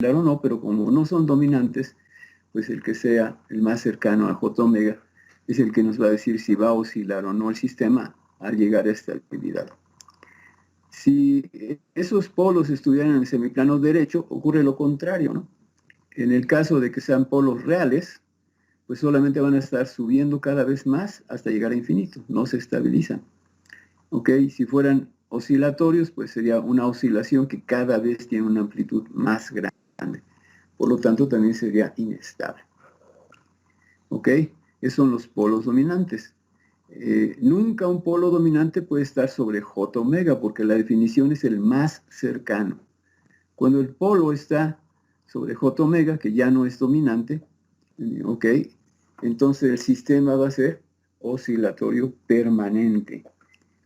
o no, pero como no son dominantes, pues el que sea el más cercano a J omega es el que nos va a decir si va a oscilar o no el sistema al llegar a esta estabilidad. Si esos polos estuvieran en el semiplano derecho, ocurre lo contrario, ¿no? En el caso de que sean polos reales, pues solamente van a estar subiendo cada vez más hasta llegar a infinito, no se estabilizan. ¿Ok? Si fueran oscilatorios, pues sería una oscilación que cada vez tiene una amplitud más grande. Por lo tanto, también sería inestable. ¿Ok? Esos son los polos dominantes. Nunca un polo dominante puede estar sobre J omega, porque la definición es el más cercano. Cuando el polo está sobre J omega, que ya no es dominante, ¿ok? Entonces el sistema va a ser oscilatorio permanente,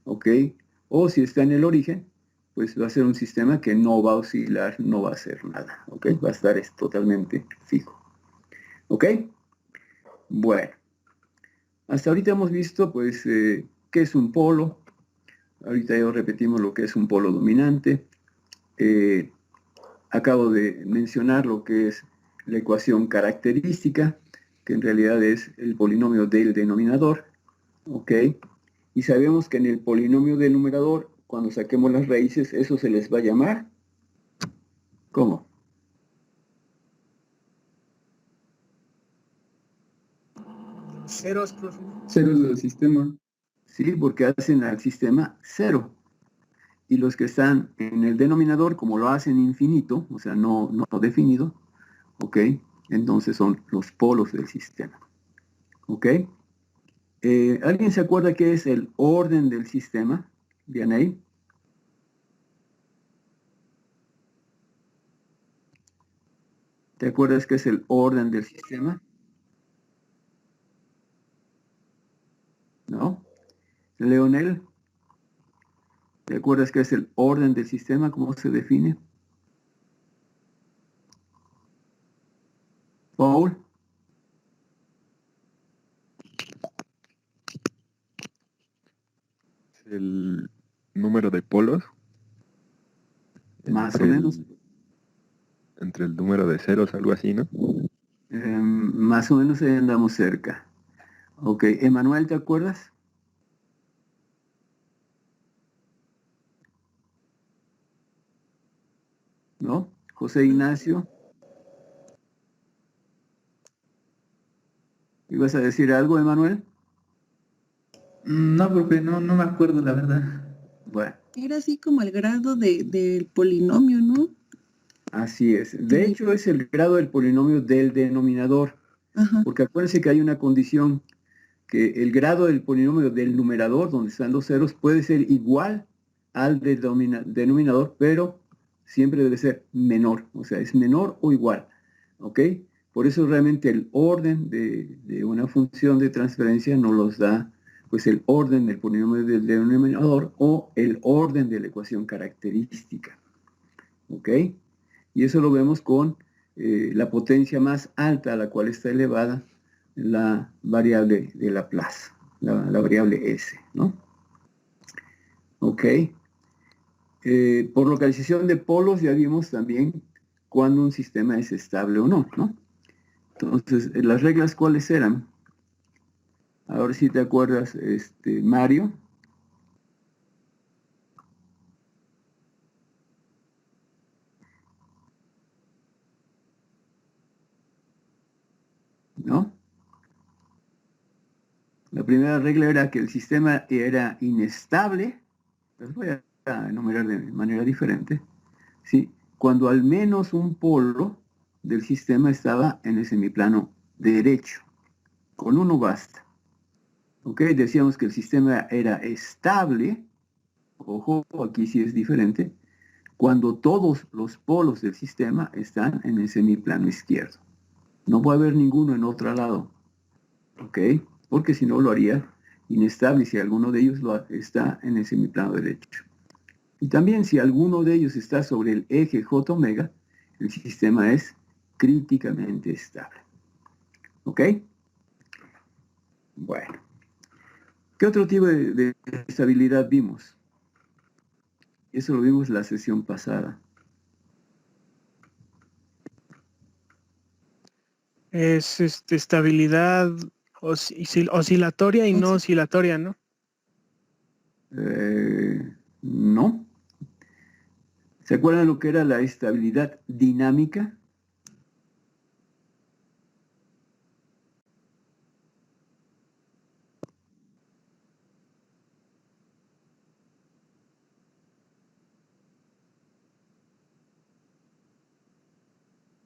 ¿ok? O si está en el origen, pues va a ser un sistema que no va a oscilar, no va a hacer nada, ¿ok? Va a estar totalmente fijo, ¿ok? Bueno, hasta ahorita hemos visto, pues, qué es un polo. Ahorita ya repetimos lo que es un polo dominante. Acabo de mencionar lo que es la ecuación característica, que en realidad es el polinomio del denominador, ¿ok? Y sabemos que en el polinomio del numerador, cuando saquemos las raíces, eso se les va a llamar, ¿cómo? Ceros, profe. Ceros del sistema. Sí, porque hacen al sistema cero. Y los que están en el denominador, como lo hacen infinito, o sea, no definido, ¿ok? Entonces son los polos del sistema, ¿ok? ¿Alguien se acuerda qué es el orden del sistema? ¿Viene ¿Te acuerdas qué es el orden del sistema? ¿No? Leonel, ¿te acuerdas qué es el orden del sistema? ¿Cómo se define? Paul, El número de polos más o menos. Entre el número de ceros, algo así, ¿no? Más o menos ahí andamos cerca. Ok, Emanuel, ¿te acuerdas? ¿No? José Ignacio, ¿ibas a decir algo, Emanuel? No, profe, no me acuerdo, la verdad. Bueno, Era así como el grado del polinomio, ¿no? así es. De hecho, es el grado del polinomio del denominador, Ajá. porque acuérdense que hay una condición que el grado del polinomio del numerador, donde están los ceros, puede ser igual al del denominador, pero siempre debe ser menor, o sea, es menor o igual, ¿ok? Por eso realmente el orden de una función de transferencia nos los da, pues el orden del polinomio del denominador o el orden de la ecuación característica, ¿ok? Y eso lo vemos con la potencia más alta a la cual está elevada la variable de Laplace, la variable S, ¿no? Ok. Por localización de polos ya vimos también cuando un sistema es estable o no, ¿no? Entonces, las reglas, ¿cuáles eran? Ahora sí te acuerdas, Mario. ¿No? La primera regla era que el sistema era inestable. Las voy a enumerar de manera diferente. ¿Sí? Cuando al menos un polo del sistema estaba en el semiplano derecho. Con uno basta. ¿Ok? Decíamos que el sistema era estable. Ojo, aquí sí es diferente. Cuando todos los polos del sistema están en el semiplano izquierdo. No puede haber ninguno en otro lado. ¿Ok? Porque si no lo haría inestable si alguno de ellos está en el semiplano derecho. Y también si alguno de ellos está sobre el eje J omega, el sistema es críticamente estable. ¿Ok? Bueno. ¿Qué otro tipo de estabilidad vimos? Eso lo vimos la sesión pasada. Es estabilidad oscilatoria y no oscilatoria, ¿no? No. ¿Se acuerdan lo que era la estabilidad dinámica?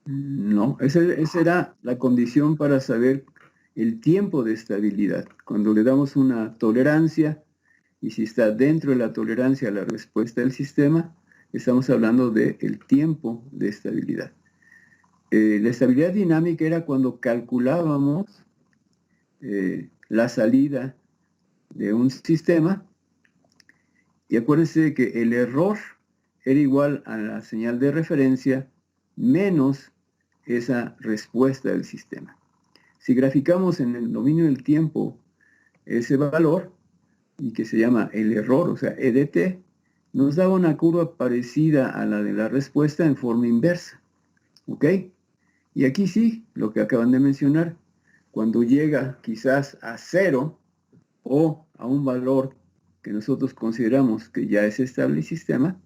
No, esa era la condición para saber el tiempo de estabilidad. Cuando le damos una tolerancia y si está dentro de la tolerancia la respuesta del sistema, estamos hablando del tiempo de estabilidad. La estabilidad dinámica era cuando calculábamos la salida de un sistema y acuérdense que el error era igual a la señal de referencia menos esa respuesta del sistema. Si graficamos en el dominio del tiempo ese valor, y que se llama el error, o sea, EDT, nos da una curva parecida a la de la respuesta en forma inversa. ¿Ok? Y aquí sí, lo que acaban de mencionar, cuando llega quizás a 0 o a un valor que nosotros consideramos que ya es estable el sistema,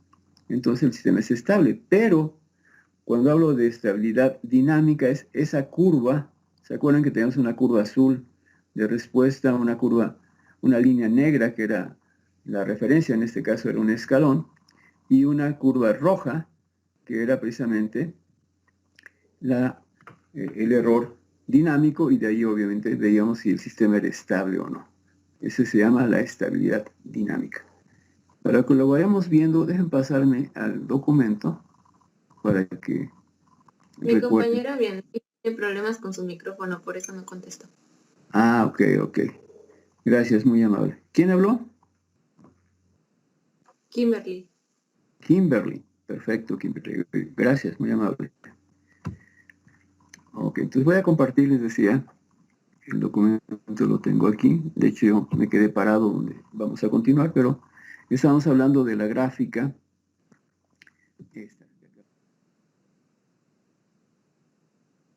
entonces el sistema es estable. Pero cuando hablo de estabilidad dinámica es esa curva, ¿se acuerdan que tenemos una curva azul de respuesta, una línea negra que era la referencia, en este caso era un escalón, y una curva roja que era precisamente el error dinámico, y de ahí obviamente veíamos si el sistema era estable o no. Eso se llama la estabilidad dinámica. Para que lo vayamos viendo, dejen pasarme al documento para que Mi compañera bien tiene problemas con su micrófono, por eso no contestó. Ah, ok. Gracias, muy amable. ¿Quién habló? Kimberly. Kimberly. Perfecto, Kimberly. Gracias, muy amable. Ok, entonces voy a compartir, les decía, el documento lo tengo aquí. De hecho, yo me quedé parado donde vamos a continuar, pero estamos hablando de la gráfica.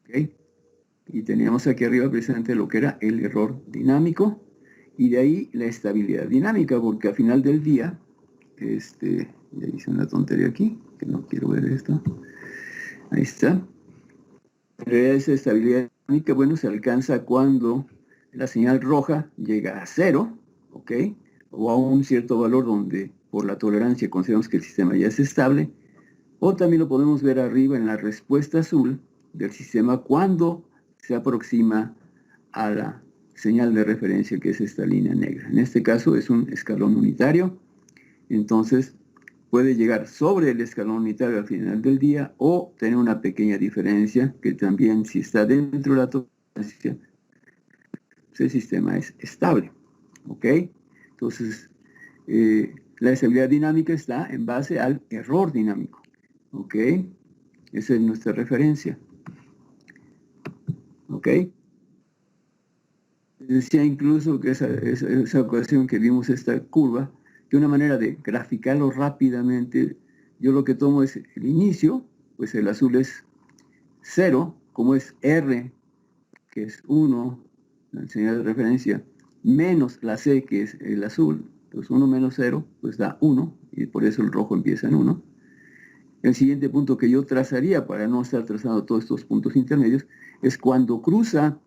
Ok. Y teníamos aquí arriba precisamente lo que era el error dinámico y de ahí la estabilidad dinámica, porque al final del día, ya hice una tontería aquí, que no quiero ver esto. Ahí está. En realidad esa estabilidad dinámica, bueno, se alcanza cuando la señal roja llega a 0, ¿ok? O a un cierto valor donde por la tolerancia consideramos que el sistema ya es estable. O también lo podemos ver arriba en la respuesta azul del sistema cuando se aproxima a la señal de referencia, que es esta línea negra. En este caso es un escalón unitario, entonces puede llegar sobre el escalón unitario al final del día o tener una pequeña diferencia que también, si está dentro de la tolerancia, el sistema es estable. ¿Ok? Entonces, la estabilidad dinámica está en base al error dinámico. ¿Ok? Esa es nuestra referencia. ¿Ok? Decía incluso que esa ocasión que vimos esta curva, que una manera de graficarlo rápidamente, yo lo que tomo es el inicio, pues el azul es 0, como es R, que es 1, la señal de referencia, menos la C, que es el azul, pues 1 menos 0, pues da 1, y por eso el rojo empieza en 1. El siguiente punto que yo trazaría, para no estar trazando todos estos puntos intermedios, es cuando cruza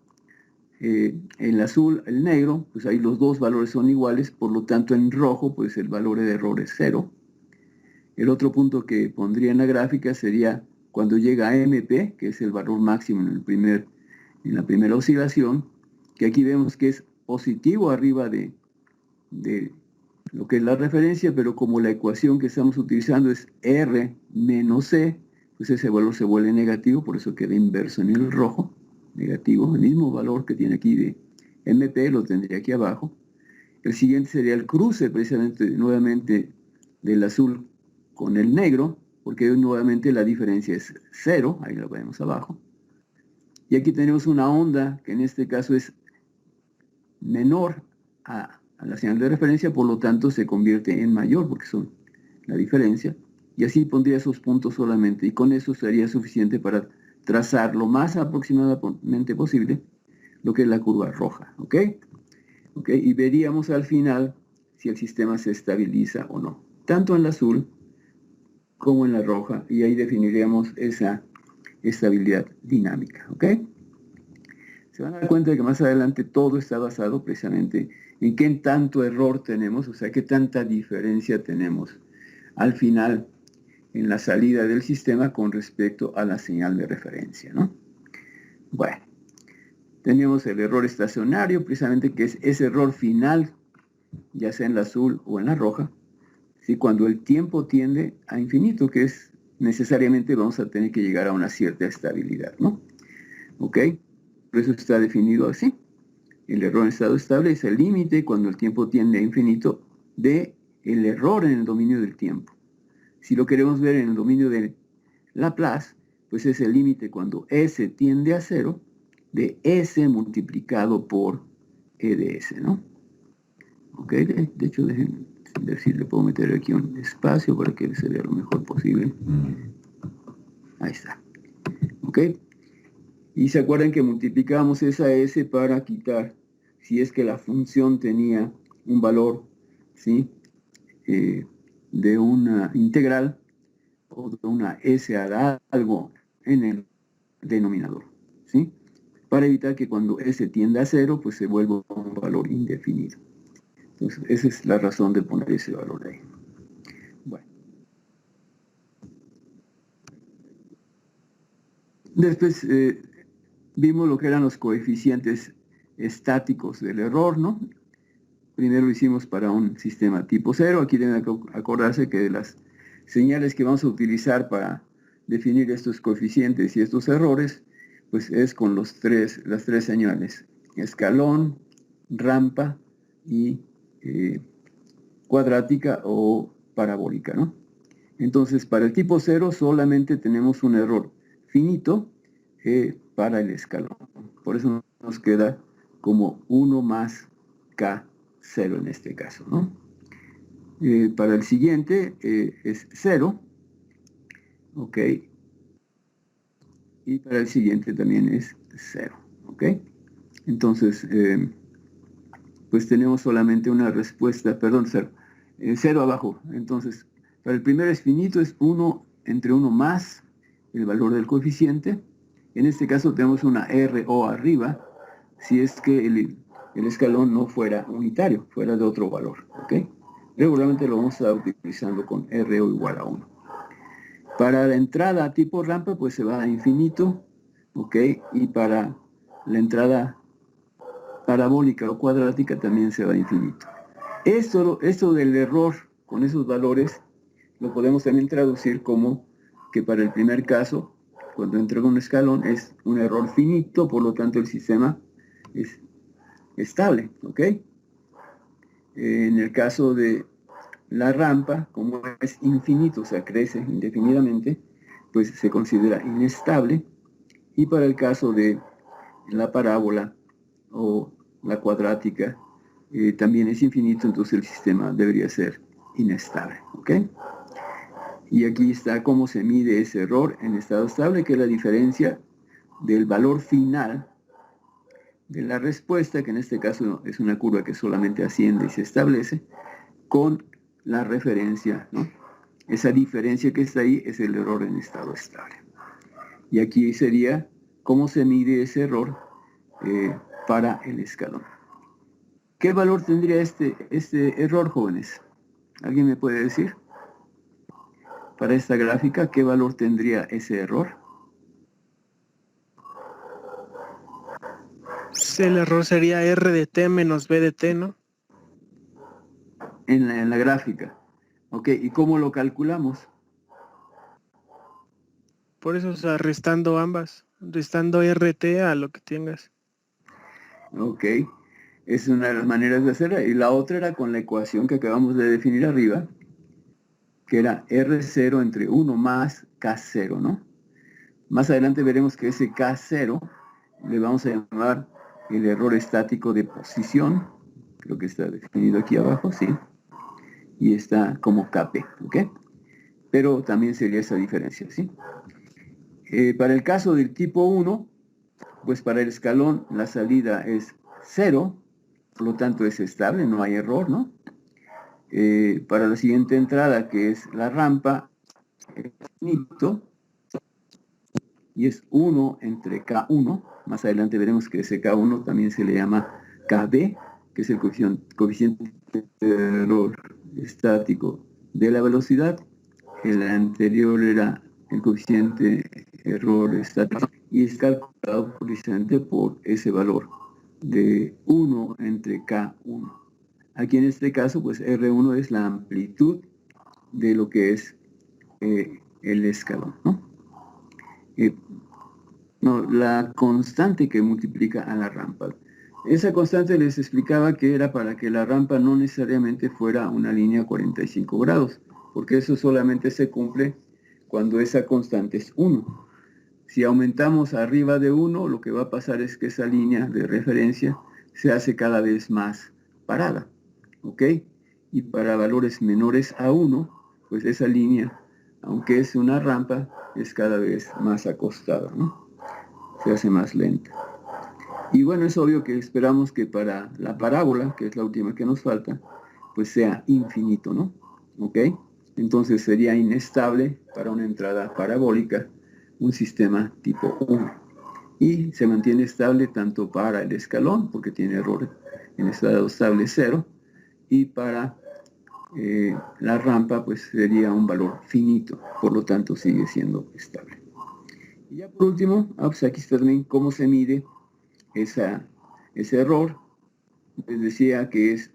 el azul, el negro, pues ahí los dos valores son iguales, por lo tanto en rojo, pues el valor de error es 0. El otro punto que pondría en la gráfica sería cuando llega a MP, que es el valor máximo en la primera oscilación, que aquí vemos que es positivo arriba de lo que es la referencia, pero como la ecuación que estamos utilizando es R menos C, pues ese valor se vuelve negativo, por eso queda inverso en el rojo, negativo. El mismo valor que tiene aquí de MP lo tendría aquí abajo. El siguiente sería el cruce, precisamente, nuevamente, del azul con el negro, porque nuevamente la diferencia es 0, ahí lo vemos abajo. Y aquí tenemos una onda, que en este caso es menor a la señal de referencia, por lo tanto se convierte en mayor, porque son la diferencia. Y así pondría esos puntos solamente, y con eso sería suficiente para trazar lo más aproximadamente posible lo que es la curva roja, ¿ok? ¿Ok? Y veríamos al final si el sistema se estabiliza o no, tanto en la azul como en la roja, y ahí definiríamos esa estabilidad dinámica, ¿ok? Se van a dar cuenta de que más adelante todo está basado precisamente en qué tanto error tenemos, o sea, qué tanta diferencia tenemos al final en la salida del sistema con respecto a la señal de referencia, ¿no? Bueno, tenemos el error estacionario, precisamente que es ese error final, ya sea en la azul o en la roja, ¿sí? Cuando el tiempo tiende a infinito, que es necesariamente vamos a tener que llegar a una cierta estabilidad, ¿no? ¿Ok? Por eso está definido así. El error en estado estable es el límite cuando el tiempo tiende a infinito de el error en el dominio del tiempo. Si lo queremos ver en el dominio de Laplace, pues es el límite cuando S tiende a 0 de S multiplicado por E de S, ¿no? Ok, de hecho, déjenme ver si le puedo meter aquí un espacio para que se vea lo mejor posible. Ahí está. Ok. Y se acuerdan que multiplicamos esa S para quitar, si es que la función tenía un valor, ¿sí? De una integral o de una S a algo en el denominador, ¿sí? Para evitar que cuando S tienda a 0, pues se vuelva un valor indefinido. Entonces, esa es la razón de poner ese valor ahí. Bueno. Después vimos lo que eran los coeficientes estáticos del error, ¿no? Primero lo hicimos para un sistema tipo 0. Aquí deben acordarse que de las señales que vamos a utilizar para definir estos coeficientes y estos errores, pues es con las tres señales: escalón, rampa y cuadrática o parabólica, ¿no? Entonces, para el tipo 0 solamente tenemos un error finito para el escalón. Por eso nos queda como 1 más K0 en este caso, ¿no? Para el siguiente es 0, ¿ok? Y para el siguiente también es 0, ¿ok? Entonces, pues tenemos solamente una respuesta, perdón, 0. 0 abajo. Entonces, para el primero es finito, es 1 entre 1 más el valor del coeficiente. En este caso tenemos una RO arriba, si es que el escalón no fuera unitario, fuera de otro valor, ¿ok? Regularmente lo vamos a estar utilizando con RO igual a 1. Para la entrada tipo rampa, pues se va a infinito, ¿ok? Y para la entrada parabólica o cuadrática también se va a infinito. Esto del error con esos valores lo podemos también traducir como que para el primer caso, cuando entrega un escalón, es un error finito, por lo tanto el sistema es estable, ¿ok? En el caso de la rampa, como es infinito, o sea, crece indefinidamente, pues se considera inestable. Y para el caso de la parábola o la cuadrática, también es infinito, entonces el sistema debería ser inestable, ¿ok? Y aquí está cómo se mide ese error en estado estable, que es la diferencia del valor final de la respuesta, que en este caso es una curva que solamente asciende y se establece, con la referencia, ¿no? Esa diferencia que está ahí es el error en estado estable. Y aquí sería cómo se mide ese error para el escalón. ¿Qué valor tendría este error, jóvenes? ¿Alguien me puede decir? Para esta gráfica, ¿qué valor tendría ese error? El error sería R de t menos B de t, ¿no? En la gráfica. Ok, ¿y cómo lo calculamos? Por eso, o sea, restando ambas, restando RT a lo que tengas. Ok, es una de las maneras de hacerla. Y la otra era con la ecuación que acabamos de definir arriba, que era R0 entre 1 más K0, ¿no? Más adelante veremos que ese K0 le vamos a llamar el error estático de posición. Creo que está definido aquí abajo, sí. Y está como KP, ¿ok? Pero también sería esa diferencia, ¿sí? Para el caso del tipo 1, pues para el escalón la salida es 0, por lo tanto es estable, no hay error, ¿no? Para la siguiente entrada, que es la rampa, es finito, y es 1 entre K1. Más adelante veremos que ese K1 también se le llama KB, que es el coeficiente de error estático de la velocidad. El anterior era el coeficiente error estático y es calculado precisamente por ese valor de 1 entre K1. Aquí en este caso, pues R1 es la amplitud de lo que es el escalón, ¿no? La constante que multiplica a la rampa. Esa constante les explicaba que era para que la rampa no necesariamente fuera una línea 45 grados, porque eso solamente se cumple cuando esa constante es 1. Si aumentamos arriba de 1, lo que va a pasar es que esa línea de referencia se hace cada vez más parada, ¿ok? Y para valores menores a 1, pues esa línea, aunque es una rampa, es cada vez más acostada, ¿no? Se hace más lenta. Y bueno, es obvio que esperamos que para la parábola, que es la última que nos falta, pues sea infinito, ¿no? ¿Ok? Entonces sería inestable para una entrada parabólica un sistema tipo 1. Y se mantiene estable tanto para el escalón, porque tiene error en estado estable 0, y para la rampa, pues sería un valor finito, por lo tanto sigue siendo estable. Y ya por último, pues aquí está también cómo se mide ese error. Les decía que es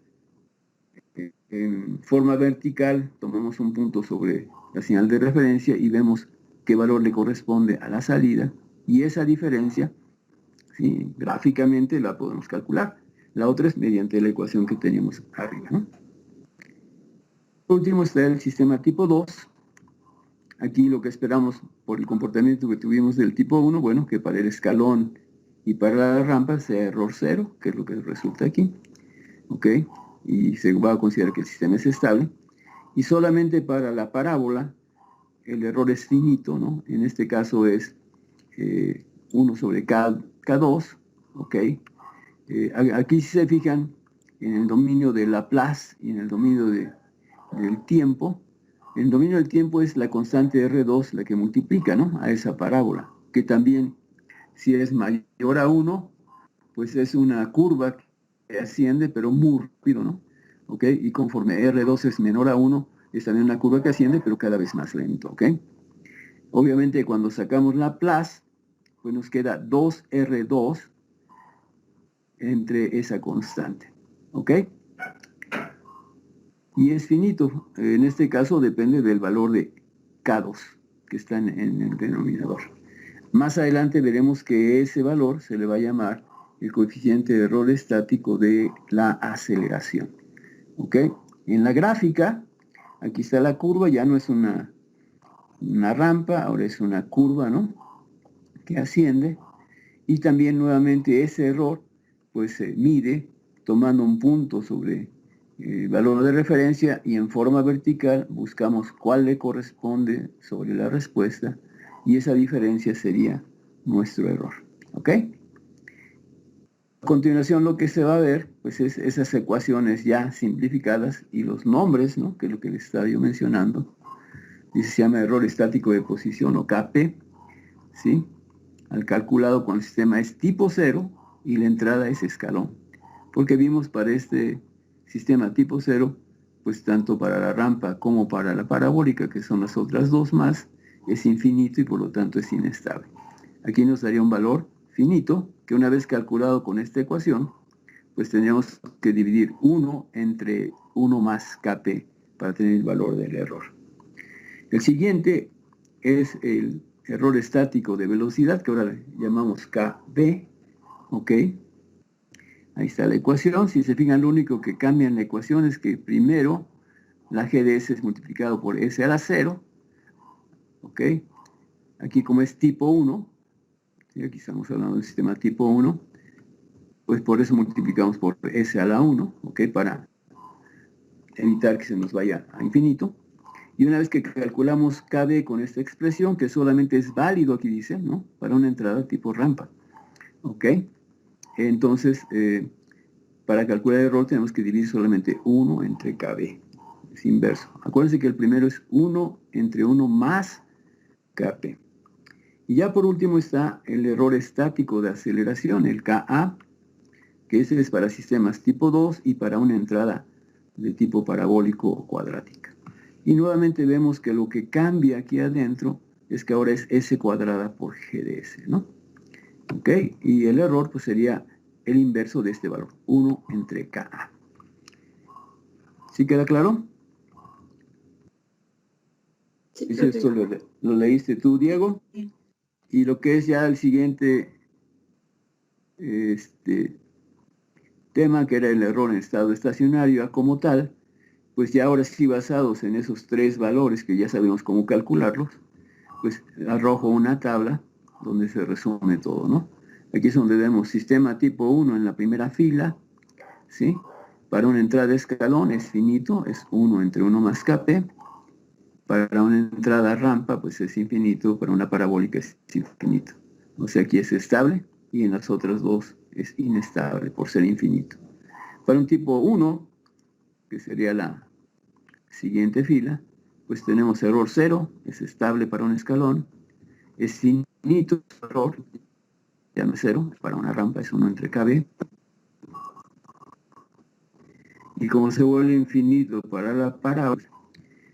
en forma vertical, tomamos un punto sobre la señal de referencia y vemos qué valor le corresponde a la salida, y esa diferencia, ¿sí?, gráficamente la podemos calcular. La otra es mediante la ecuación que teníamos arriba, ¿no? Por último está el sistema tipo 2. Aquí lo que esperamos por el comportamiento que tuvimos del tipo 1, bueno, que para el escalón y para la rampa sea error 0, que es lo que resulta aquí, ¿ok? Y se va a considerar que el sistema es estable. Y solamente para la parábola el error es finito, ¿no? En este caso es 1 sobre K2, ¿ok? Aquí si se fijan en el dominio de Laplace y en el dominio del tiempo, el dominio del tiempo es la constante R2 la que multiplica, ¿no?, a esa parábola, que también, si es mayor a 1, pues es una curva que asciende, pero muy rápido, ¿no? ¿Ok? Y conforme R2 es menor a 1, es también una curva que asciende, pero cada vez más lento, ¿ok? Obviamente, cuando sacamos Laplace, pues nos queda 2R2 entre esa constante, ¿ok? Y es finito. En este caso depende del valor de K2 que está en el denominador. Más adelante veremos que ese valor se le va a llamar el coeficiente de error estático de la aceleración. ¿Ok? En la gráfica, aquí está la curva, ya no es una rampa, ahora es una curva, ¿no?, que asciende. Y también nuevamente ese error pues se mide tomando un punto sobre el valor de referencia y en forma vertical buscamos cuál le corresponde sobre la respuesta, y esa diferencia sería nuestro error. ¿Ok? A continuación lo que se va a ver pues es esas ecuaciones ya simplificadas y los nombres, ¿no?, que es lo que les estaba yo mencionando. Y se llama error estático de posición, o KP, ¿sí?, al calculado cuando el sistema es tipo 0 y la entrada es escalón. Porque vimos para este sistema tipo 0, pues tanto para la rampa como para la parabólica, que son las otras dos más, es infinito y por lo tanto es inestable. Aquí nos daría un valor finito, que una vez calculado con esta ecuación, pues tendríamos que dividir 1 entre 1 más Kp para tener el valor del error. El siguiente es el error estático de velocidad, que ahora le llamamos Kb, ¿ok? Ahí está la ecuación. Si se fijan, lo único que cambia en la ecuación es que primero la g de s es multiplicado por s a la 0, ¿ok? Aquí como es tipo 1, ¿sí?, aquí estamos hablando del sistema tipo 1, pues por eso multiplicamos por s a la 1, ¿ok?, para evitar que se nos vaya a infinito. Y una vez que calculamos KB con esta expresión, que solamente es válido, aquí dice, ¿no? Para una entrada tipo rampa. ¿Ok? Entonces, para calcular el error tenemos que dividir solamente 1 entre KB. Es inverso. Acuérdense que el primero es 1 entre 1 más KP. Y ya por último está el error estático de aceleración, el KA, que ese es para sistemas tipo 2 y para una entrada de tipo parabólico o cuadrática. Y nuevamente vemos que lo que cambia aquí adentro es que ahora es S cuadrada por GDS, ¿no? ¿Ok? Y el error pues sería el inverso de este valor, 1 entre KA. ¿Sí queda claro? Sí, ¿Y si profe. esto lo leíste tú, Diego? Y lo que es ya el siguiente tema, que era el error en estado estacionario como tal, pues ya ahora sí basados en esos tres valores que ya sabemos cómo calcularlos, pues arrojo una tabla donde se resume todo, ¿no? Aquí es donde vemos sistema tipo 1 en la primera fila, ¿sí? Para una entrada de escalón es finito, es 1 entre 1 más KP. Para una entrada rampa, pues es infinito, para una parabólica es infinito. O sea, aquí es estable y en las otras dos es inestable por ser infinito. Para un tipo 1, que sería la siguiente fila, pues tenemos error 0, es estable para un escalón, es finito, error, ya no es 0, para una rampa es 1 entre KB. Y como se vuelve infinito para la parábola,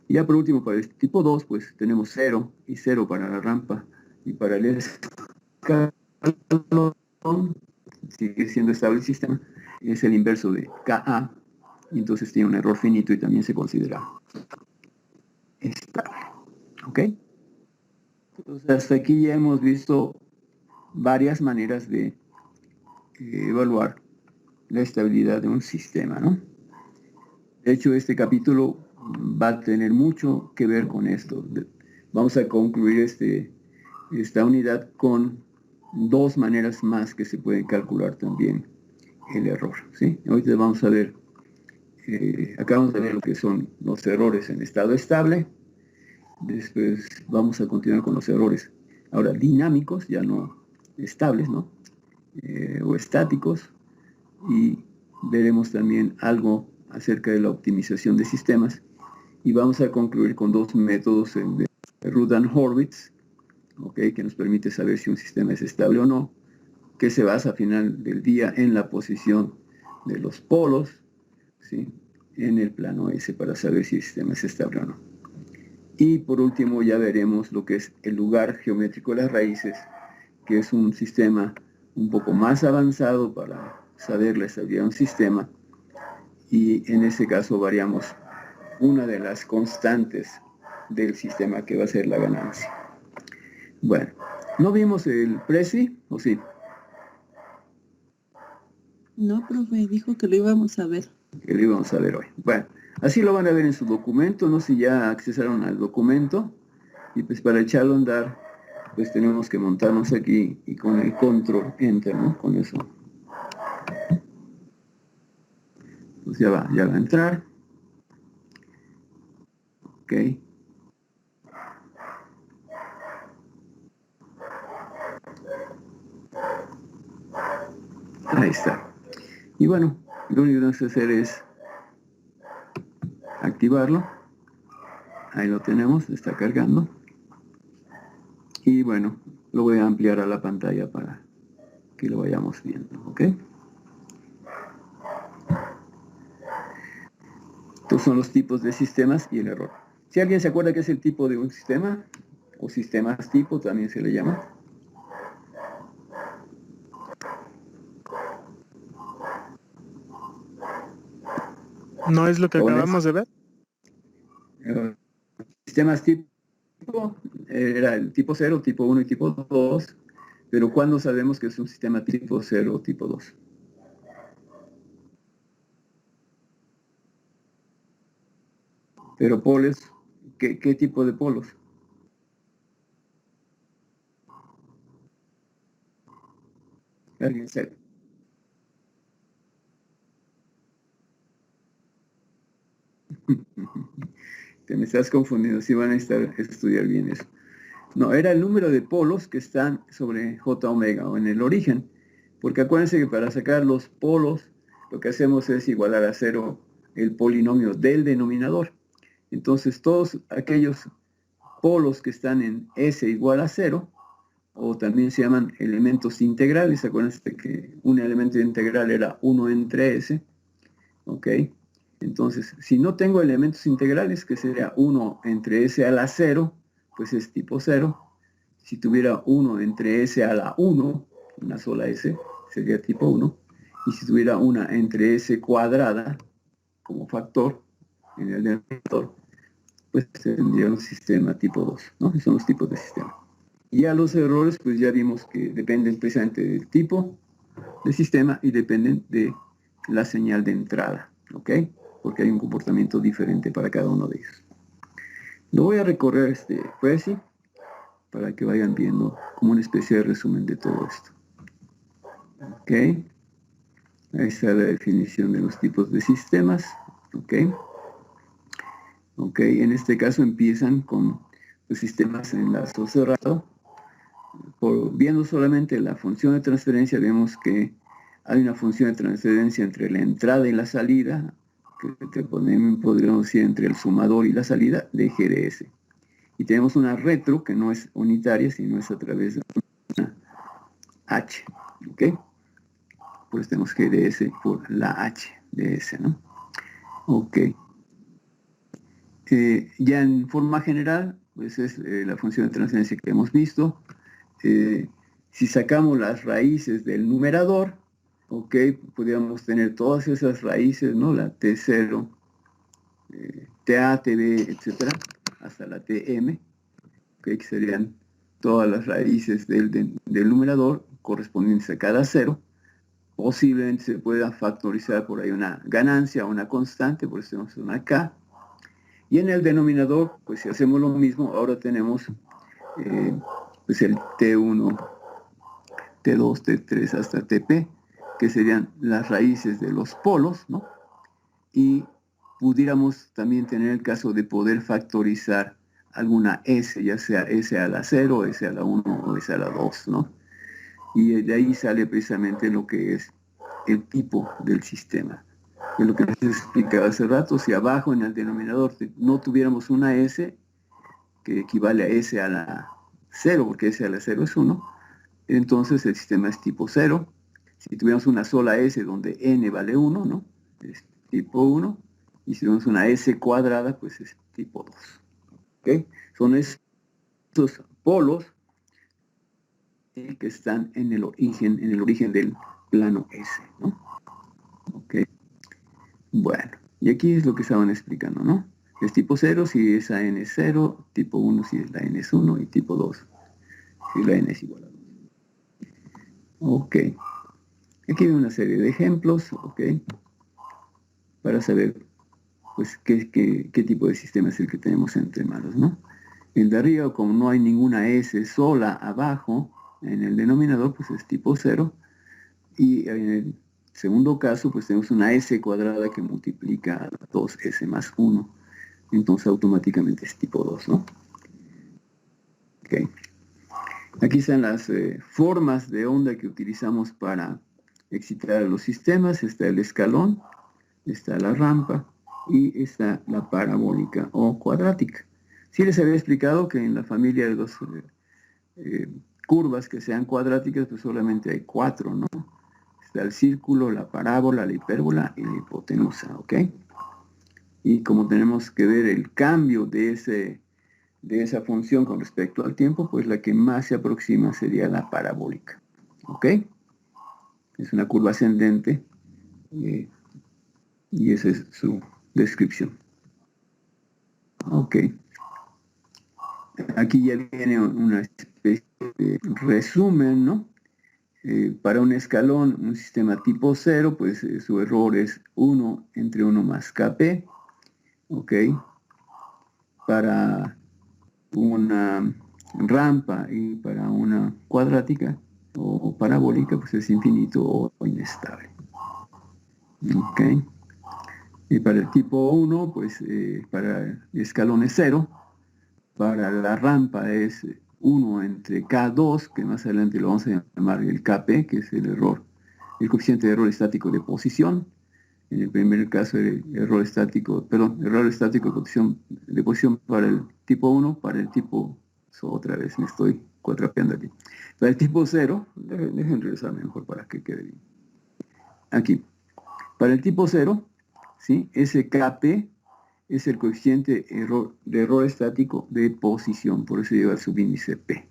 y ya por último, para el tipo 2, pues tenemos 0 y 0 para la rampa y para el escalón, sigue siendo estable el sistema, es el inverso de KA, y entonces tiene un error finito y también se considera estable. ¿Ok? Entonces hasta aquí ya hemos visto varias maneras de evaluar la estabilidad de un sistema, ¿no? De hecho, este capítulo va a tener mucho que ver con esto. Vamos a concluir esta unidad con dos maneras más que se pueden calcular también el error, ¿sí? Ahorita vamos a ver, acabamos de ver lo que son los errores en estado estable. Después vamos a continuar con los errores ahora dinámicos, ya no estables, ¿no? O estáticos, y veremos también algo acerca de la optimización de sistemas, y vamos a concluir con dos métodos de Rudhan-Horvitz, ¿okay? Que nos permite saber si un sistema es estable o no, que se basa al final del día en la posición de los polos, ¿sí? En el plano S, para saber si el sistema es estable o no. Y por último ya veremos lo que es el lugar geométrico de las raíces, que es un sistema un poco más avanzado para saber la estabilidad de un sistema, y en ese caso variamos una de las constantes del sistema, que va a ser la ganancia. Bueno, ¿no vimos el Prezi o sí? No, profe, dijo que lo íbamos a ver. Que lo íbamos a ver hoy. Bueno, así lo van a ver en su documento, no sé si ya accesaron al documento, y pues para echarlo a andar, pues tenemos que montarnos aquí y con el control enter, ¿no? Con eso. Pues ya va a entrar. Ok. Ahí está. Y bueno, lo único que tenemos que hacer es activarlo. Ahí lo tenemos, está cargando. Y bueno, lo voy a ampliar a la pantalla para que lo vayamos viendo, ¿ok? Estos son los tipos de sistemas y el error. Si alguien se acuerda qué es el tipo de un sistema, o sistemas tipo también se le llama. ¿No es lo que ¿Jóvenes? acabamos de ver? Sistemas tipo era el tipo 0, tipo 1 y tipo 2, pero ¿cuándo sabemos que es un sistema tipo 0 o tipo 2? Pero polos, ¿qué tipo de polos? ¿Alguien sabe? te me estás confundiendo, sí van a estudiar bien eso. No, era el número de polos que están sobre J omega o en el origen, porque acuérdense que para sacar los polos lo que hacemos es igualar a cero el polinomio del denominador. Entonces todos aquellos polos que están en S igual a 0, o también se llaman elementos integrales, acuérdense que un elemento integral era 1 entre S, ¿ok? Entonces, si no tengo elementos integrales, que sería 1 entre S a la 0, pues es tipo 0. Si tuviera 1 entre S a la 1, una sola S, sería tipo 1. Y si tuviera una entre S cuadrada, como factor, en el denominador, pues tendría un sistema tipo 2, ¿no? Esos son los tipos de sistema. Y ya los errores, pues ya vimos que dependen precisamente del tipo de sistema y dependen de la señal de entrada, ¿ok? Porque hay un comportamiento diferente para cada uno de ellos. Lo voy a recorrer pues sí, para que vayan viendo como una especie de resumen de todo esto. ¿Ok? Ahí está la definición de los tipos de sistemas. ¿Ok? Ok, en este caso empiezan con los sistemas en enlazo cerrado. Viendo solamente la función de transferencia, vemos que hay una función de transferencia entre la entrada y la salida, que podríamos decir entre el sumador y la salida de G de S. Y tenemos una retro que no es unitaria, sino es a través de una H. ¿Ok? Pues tenemos G de S por la H de S, ¿no? Ok. Ya en forma general, pues es la función de transferencia que hemos visto. Si sacamos las raíces del numerador, ok, podríamos tener todas esas raíces, ¿no? La T0, TA, TB, etcétera, hasta la TM, okay, que serían todas las raíces del numerador correspondientes a cada cero. Posiblemente se pueda factorizar por ahí una ganancia o una constante, por eso tenemos una K. Y en el denominador, pues si hacemos lo mismo, ahora tenemos pues el T1, T2, T3 hasta TP, que serían las raíces de los polos, ¿no? Y pudiéramos también tener el caso de poder factorizar alguna S, ya sea S a la 0, S a la 1 o S a la 2, ¿no? Y de ahí sale precisamente lo que es el tipo del sistema. Es lo que les explicaba hace rato. Si abajo en el denominador no tuviéramos una S, que equivale a S a la 0, porque S a la 0 es 1, entonces el sistema es tipo 0. Si tuviéramos una sola S donde N vale 1, ¿no? Es tipo 1. Y si tuviéramos una S cuadrada, pues es tipo 2. ¿Ok? Son esos polos que están en el origen del plano S, ¿no? Ok. Bueno, y aquí es lo que estaban explicando, ¿no? Es tipo 0 si esa n es 0, tipo 1 si la n es 1 y tipo 2 si la n es igual a 2. Ok. Aquí hay una serie de ejemplos, ok, para saber pues qué tipo de sistema es el que tenemos entre manos, ¿no? El de arriba, como no hay ninguna S sola abajo en el denominador, pues es tipo 0. Y en el segundo caso, pues tenemos una S cuadrada que multiplica a 2S más 1. Entonces automáticamente es tipo 2, ¿no? Ok. Aquí están las formas de onda que utilizamos para excitar a los sistemas. Está el escalón, está la rampa y está la parabólica o cuadrática. Sí les había explicado que en la familia de dos curvas que sean cuadráticas, pues solamente hay 4, ¿no? Está el círculo, la parábola, la hipérbola y la hipotenusa, ¿ok? Y como tenemos que ver el cambio de esa función con respecto al tiempo, pues la que más se aproxima sería la parabólica, ¿ok? Es una curva ascendente y esa es su descripción. Ok. Aquí ya viene una especie de resumen, ¿no? Para un escalón, un sistema tipo 0, pues su error es 1 entre 1 más Kp, ¿ok? Para una rampa y para una cuadrática o parabólica, pues es infinito o inestable. ¿Ok? Y para el tipo 1, pues para el escalón es 0. Para la rampa es 1 entre K2, que más adelante lo vamos a llamar el KP, que es el error, el coeficiente de error estático de posición. En el primer caso, el error estático de posición para el tipo 1, para el tipo, otra vez me estoy cuatrapeando aquí. Para el tipo 0, dejen regresar mejor para que quede bien. Aquí. Para el tipo 0, ¿sí? Ese KP es el coeficiente de error estático de posición, por eso lleva el subíndice P.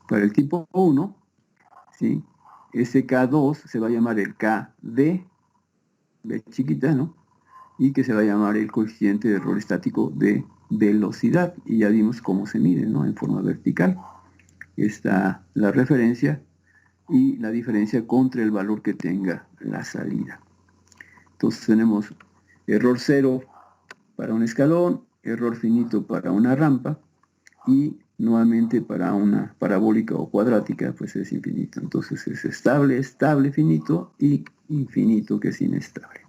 Para el tipo 1, ¿sí? Ese K2 se va a llamar el KD, B chiquita, ¿no? Y que se va a llamar el coeficiente de error estático de velocidad. Y ya vimos cómo se mide, ¿no? En forma vertical. Está la referencia y la diferencia contra el valor que tenga la salida. Entonces tenemos error 0 para un escalón, error finito para una rampa, y nuevamente para una parabólica o cuadrática, pues es infinito. Entonces es estable, estable, finito, y infinito, que es inestable.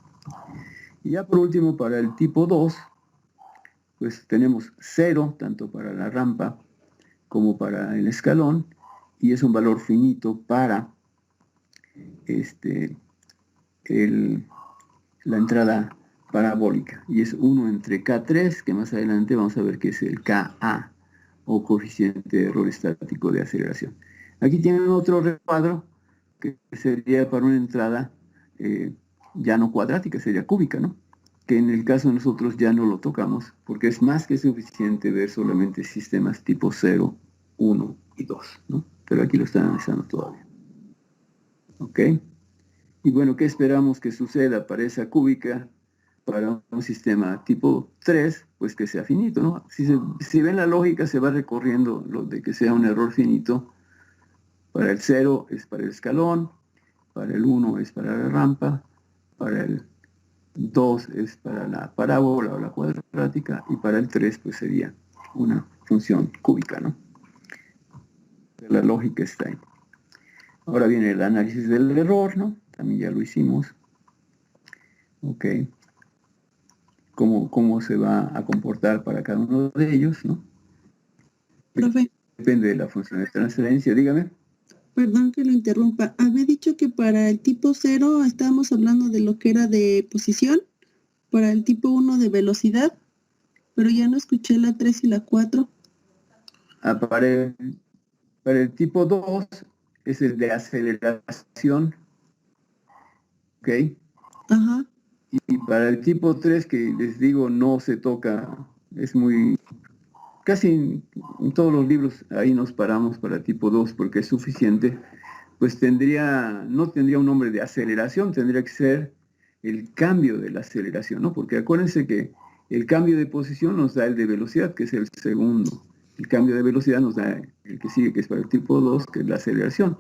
Y ya por último, para el tipo 2, pues tenemos 0, tanto para la rampa como para el escalón, y es un valor finito para la entrada parabólica, y es 1 entre K3, que más adelante vamos a ver que es el KA, o coeficiente de error estático de aceleración. Aquí tienen otro recuadro, que sería para una entrada ya no cuadrática, sería cúbica, ¿no? Que en el caso de nosotros ya no lo tocamos, porque es más que suficiente ver solamente sistemas tipo 0, 1 y 2, ¿no? Pero aquí lo están analizando todavía. ¿Ok? Y bueno, ¿qué esperamos que suceda para esa cúbica? Para un sistema tipo 3, pues que sea finito, ¿no? Si ven la lógica, se va recorriendo lo de que sea un error finito. Para el 0 es para el escalón, para el 1 es para la rampa, para el 2 es para la parábola o la cuadrática, y para el 3 pues sería una función cúbica, ¿no? La lógica está ahí. Ahora viene el análisis del error, ¿no? También ya lo hicimos. Ok. Cómo se va a comportar para cada uno de ellos, ¿no? Profe, Depende de la función de transferencia, dígame. perdón que lo interrumpa. Había dicho que para el tipo 0 estábamos hablando de lo que era de posición, para el tipo 1 de velocidad, pero ya no escuché la 3 y la 4. Para el tipo 2 es el de aceleración, ¿ok? Ajá. Y para el tipo 3, que les digo, no se toca, es muy... Casi en todos los libros ahí nos paramos para tipo 2 porque es suficiente, pues no tendría un nombre de aceleración, tendría que ser el cambio de la aceleración, ¿no? Porque acuérdense que el cambio de posición nos da el de velocidad, que es el segundo. El cambio de velocidad nos da el que sigue, que es para el tipo 2, que es la aceleración.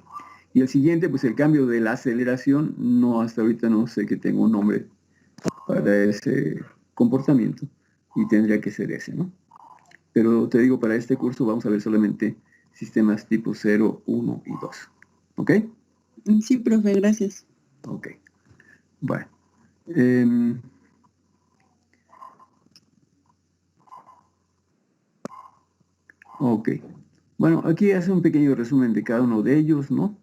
Y el siguiente, pues el cambio de la aceleración, no, hasta ahorita no sé que tenga un nombre para ese comportamiento, y tendría que ser ese, ¿no? Pero te digo, para este curso vamos a ver solamente sistemas tipo 0, 1 y 2. ¿Ok? Sí, profe, gracias. Ok. Bueno. Ok. Bueno, aquí hace un pequeño resumen de cada uno de ellos, ¿no?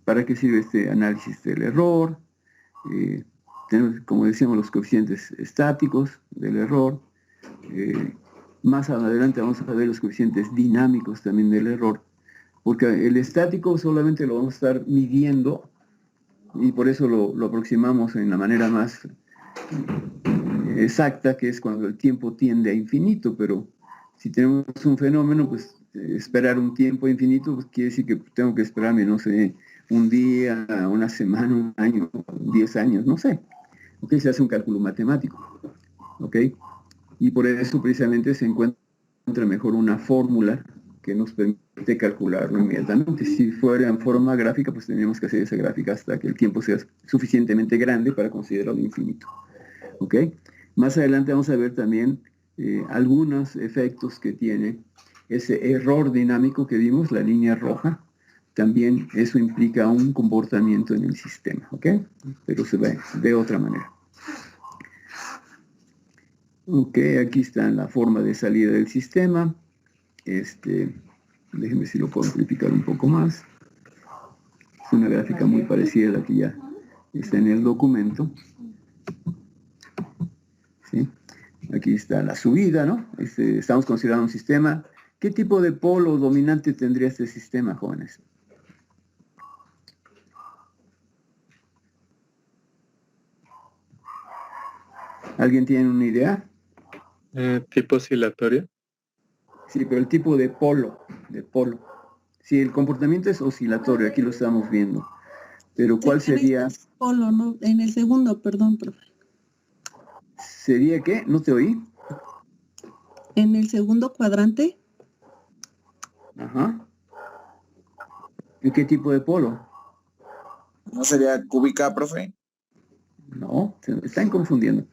¿Para qué sirve este análisis del error? Tenemos, como decíamos, los coeficientes estáticos del error. Más adelante vamos a ver los coeficientes dinámicos también del error, porque el estático solamente lo vamos a estar midiendo, y por eso lo aproximamos en la manera más exacta, que es cuando el tiempo tiende a infinito. Pero si tenemos un fenómeno, pues esperar un tiempo infinito, pues quiere decir que tengo que esperarme, no sé, un día, una semana, un año, 10 años, no sé. ¿Ok? Se hace un cálculo matemático. ¿Ok? Y por eso precisamente se encuentra mejor una fórmula que nos permite calcularlo inmediatamente. Si fuera en forma gráfica, pues tendríamos que hacer esa gráfica hasta que el tiempo sea suficientemente grande para considerarlo infinito. ¿Ok? Más adelante vamos a ver también algunos efectos que tiene ese error dinámico que vimos, la línea roja. También eso implica un comportamiento en el sistema. ¿Ok? Pero se ve de otra manera. Ok, aquí está la forma de salida del sistema. Déjenme si lo puedo amplificar un poco más. Es una gráfica muy parecida a la que ya está en el documento. ¿Sí? Aquí está la subida, ¿no? Estamos considerando un sistema. ¿Qué tipo de polo dominante tendría este sistema, jóvenes? ¿Alguien tiene una idea? Tipo oscilatorio. Sí, pero el tipo de polo, Sí, el comportamiento es oscilatorio, aquí lo estamos viendo. Pero ¿cuál sería? Polo, ¿no? En el segundo, perdón, profe. ¿Sería qué? ¿No te oí? En el segundo cuadrante. Ajá. ¿Y qué tipo de polo? ¿No sería cúbica, profe? No, se están confundiendo.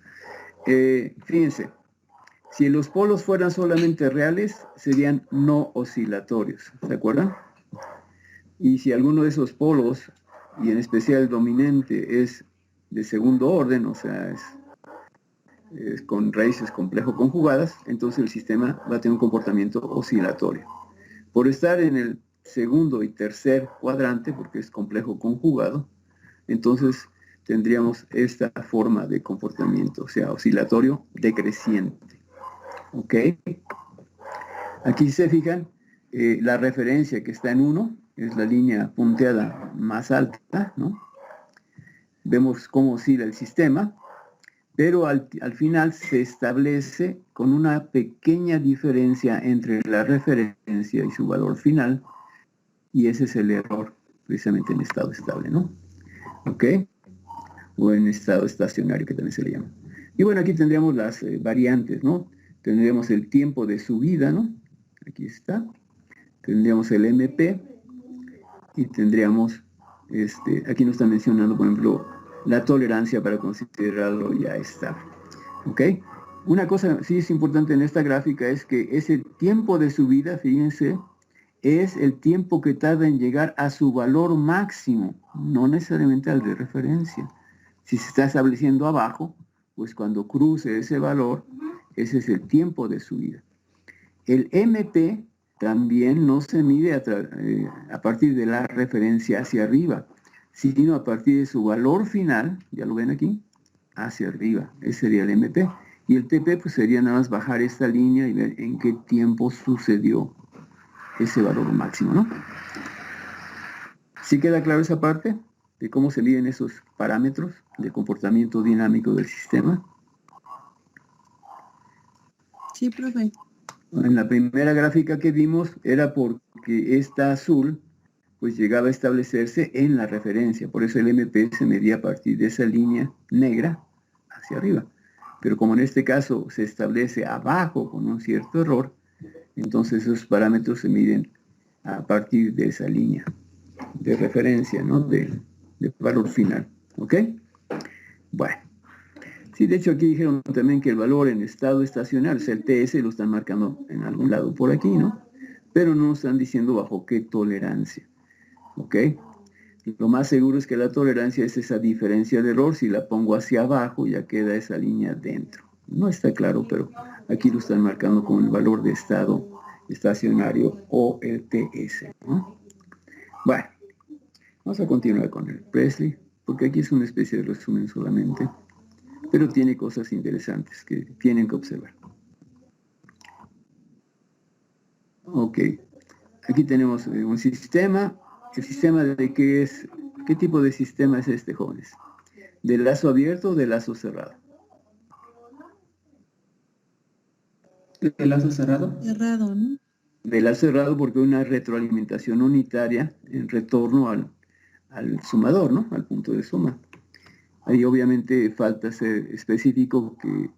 Fíjense, si los polos fueran solamente reales, serían no oscilatorios, ¿se acuerdan? Y si alguno de esos polos, y en especial el dominante, es de segundo orden, o sea, es con raíces complejo conjugadas, entonces el sistema va a tener un comportamiento oscilatorio. Por estar en el segundo y tercer cuadrante, porque es complejo conjugado, entonces tendríamos esta forma de comportamiento, o sea, oscilatorio decreciente. ¿Ok? Aquí se fijan, la referencia que está en 1 es la línea punteada más alta, ¿no? Vemos cómo oscila el sistema, pero al final se establece con una pequeña diferencia entre la referencia y su valor final, y ese es el error, precisamente en estado estable, ¿no? ¿Ok? O en estado estacionario, que también se le llama. Y bueno, aquí tendríamos las variantes, ¿no? Tendríamos el tiempo de subida, ¿no? Aquí está. Tendríamos el MP y tendríamos, aquí nos está mencionando, por ejemplo, la tolerancia para considerarlo ya está. ¿Ok? Una cosa sí es importante en esta gráfica es que ese tiempo de subida, fíjense, es el tiempo que tarda en llegar a su valor máximo, no necesariamente al de referencia. Si se está estableciendo abajo, pues cuando cruce ese valor, ese es el tiempo de subida. El MP también no se mide a partir de la referencia hacia arriba, sino a partir de su valor final, ya lo ven aquí, hacia arriba. Ese sería el MP. Y el TP pues sería nada más bajar esta línea y ver en qué tiempo sucedió ese valor máximo, ¿no? ¿Sí queda claro esa parte de cómo se miden esos parámetros de comportamiento dinámico del sistema? Sí, profe. En la primera gráfica que vimos era porque esta azul pues llegaba a establecerse en la referencia, por eso el MP se medía a partir de esa línea negra hacia arriba. Pero como en este caso se establece abajo con un cierto error, entonces esos parámetros se miden a partir de esa línea de referencia, ¿no? De valor final, ¿ok? Bueno, sí, de hecho aquí dijeron también que el valor en estado estacionario, o sea, el TS lo están marcando en algún lado por aquí, ¿no? Pero no están diciendo bajo qué tolerancia, ¿ok? Lo más seguro es que la tolerancia es esa diferencia de error. Si la pongo hacia abajo, ya queda esa línea dentro. No está claro, pero aquí lo están marcando con el valor de estado estacionario o el TS, ¿no? Bueno, vamos a continuar con el Presley, porque aquí es una especie de resumen solamente, pero tiene cosas interesantes que tienen que observar. Ok, aquí tenemos un sistema. ¿El sistema de qué es? ¿Qué tipo de sistema es este, jóvenes? ¿De lazo abierto o de lazo cerrado? ¿El lazo cerrado? Cerrado, ¿no? De lazo cerrado porque hay una retroalimentación unitaria en retorno al sumador, ¿no? Al punto de suma. Ahí obviamente falta ser específico que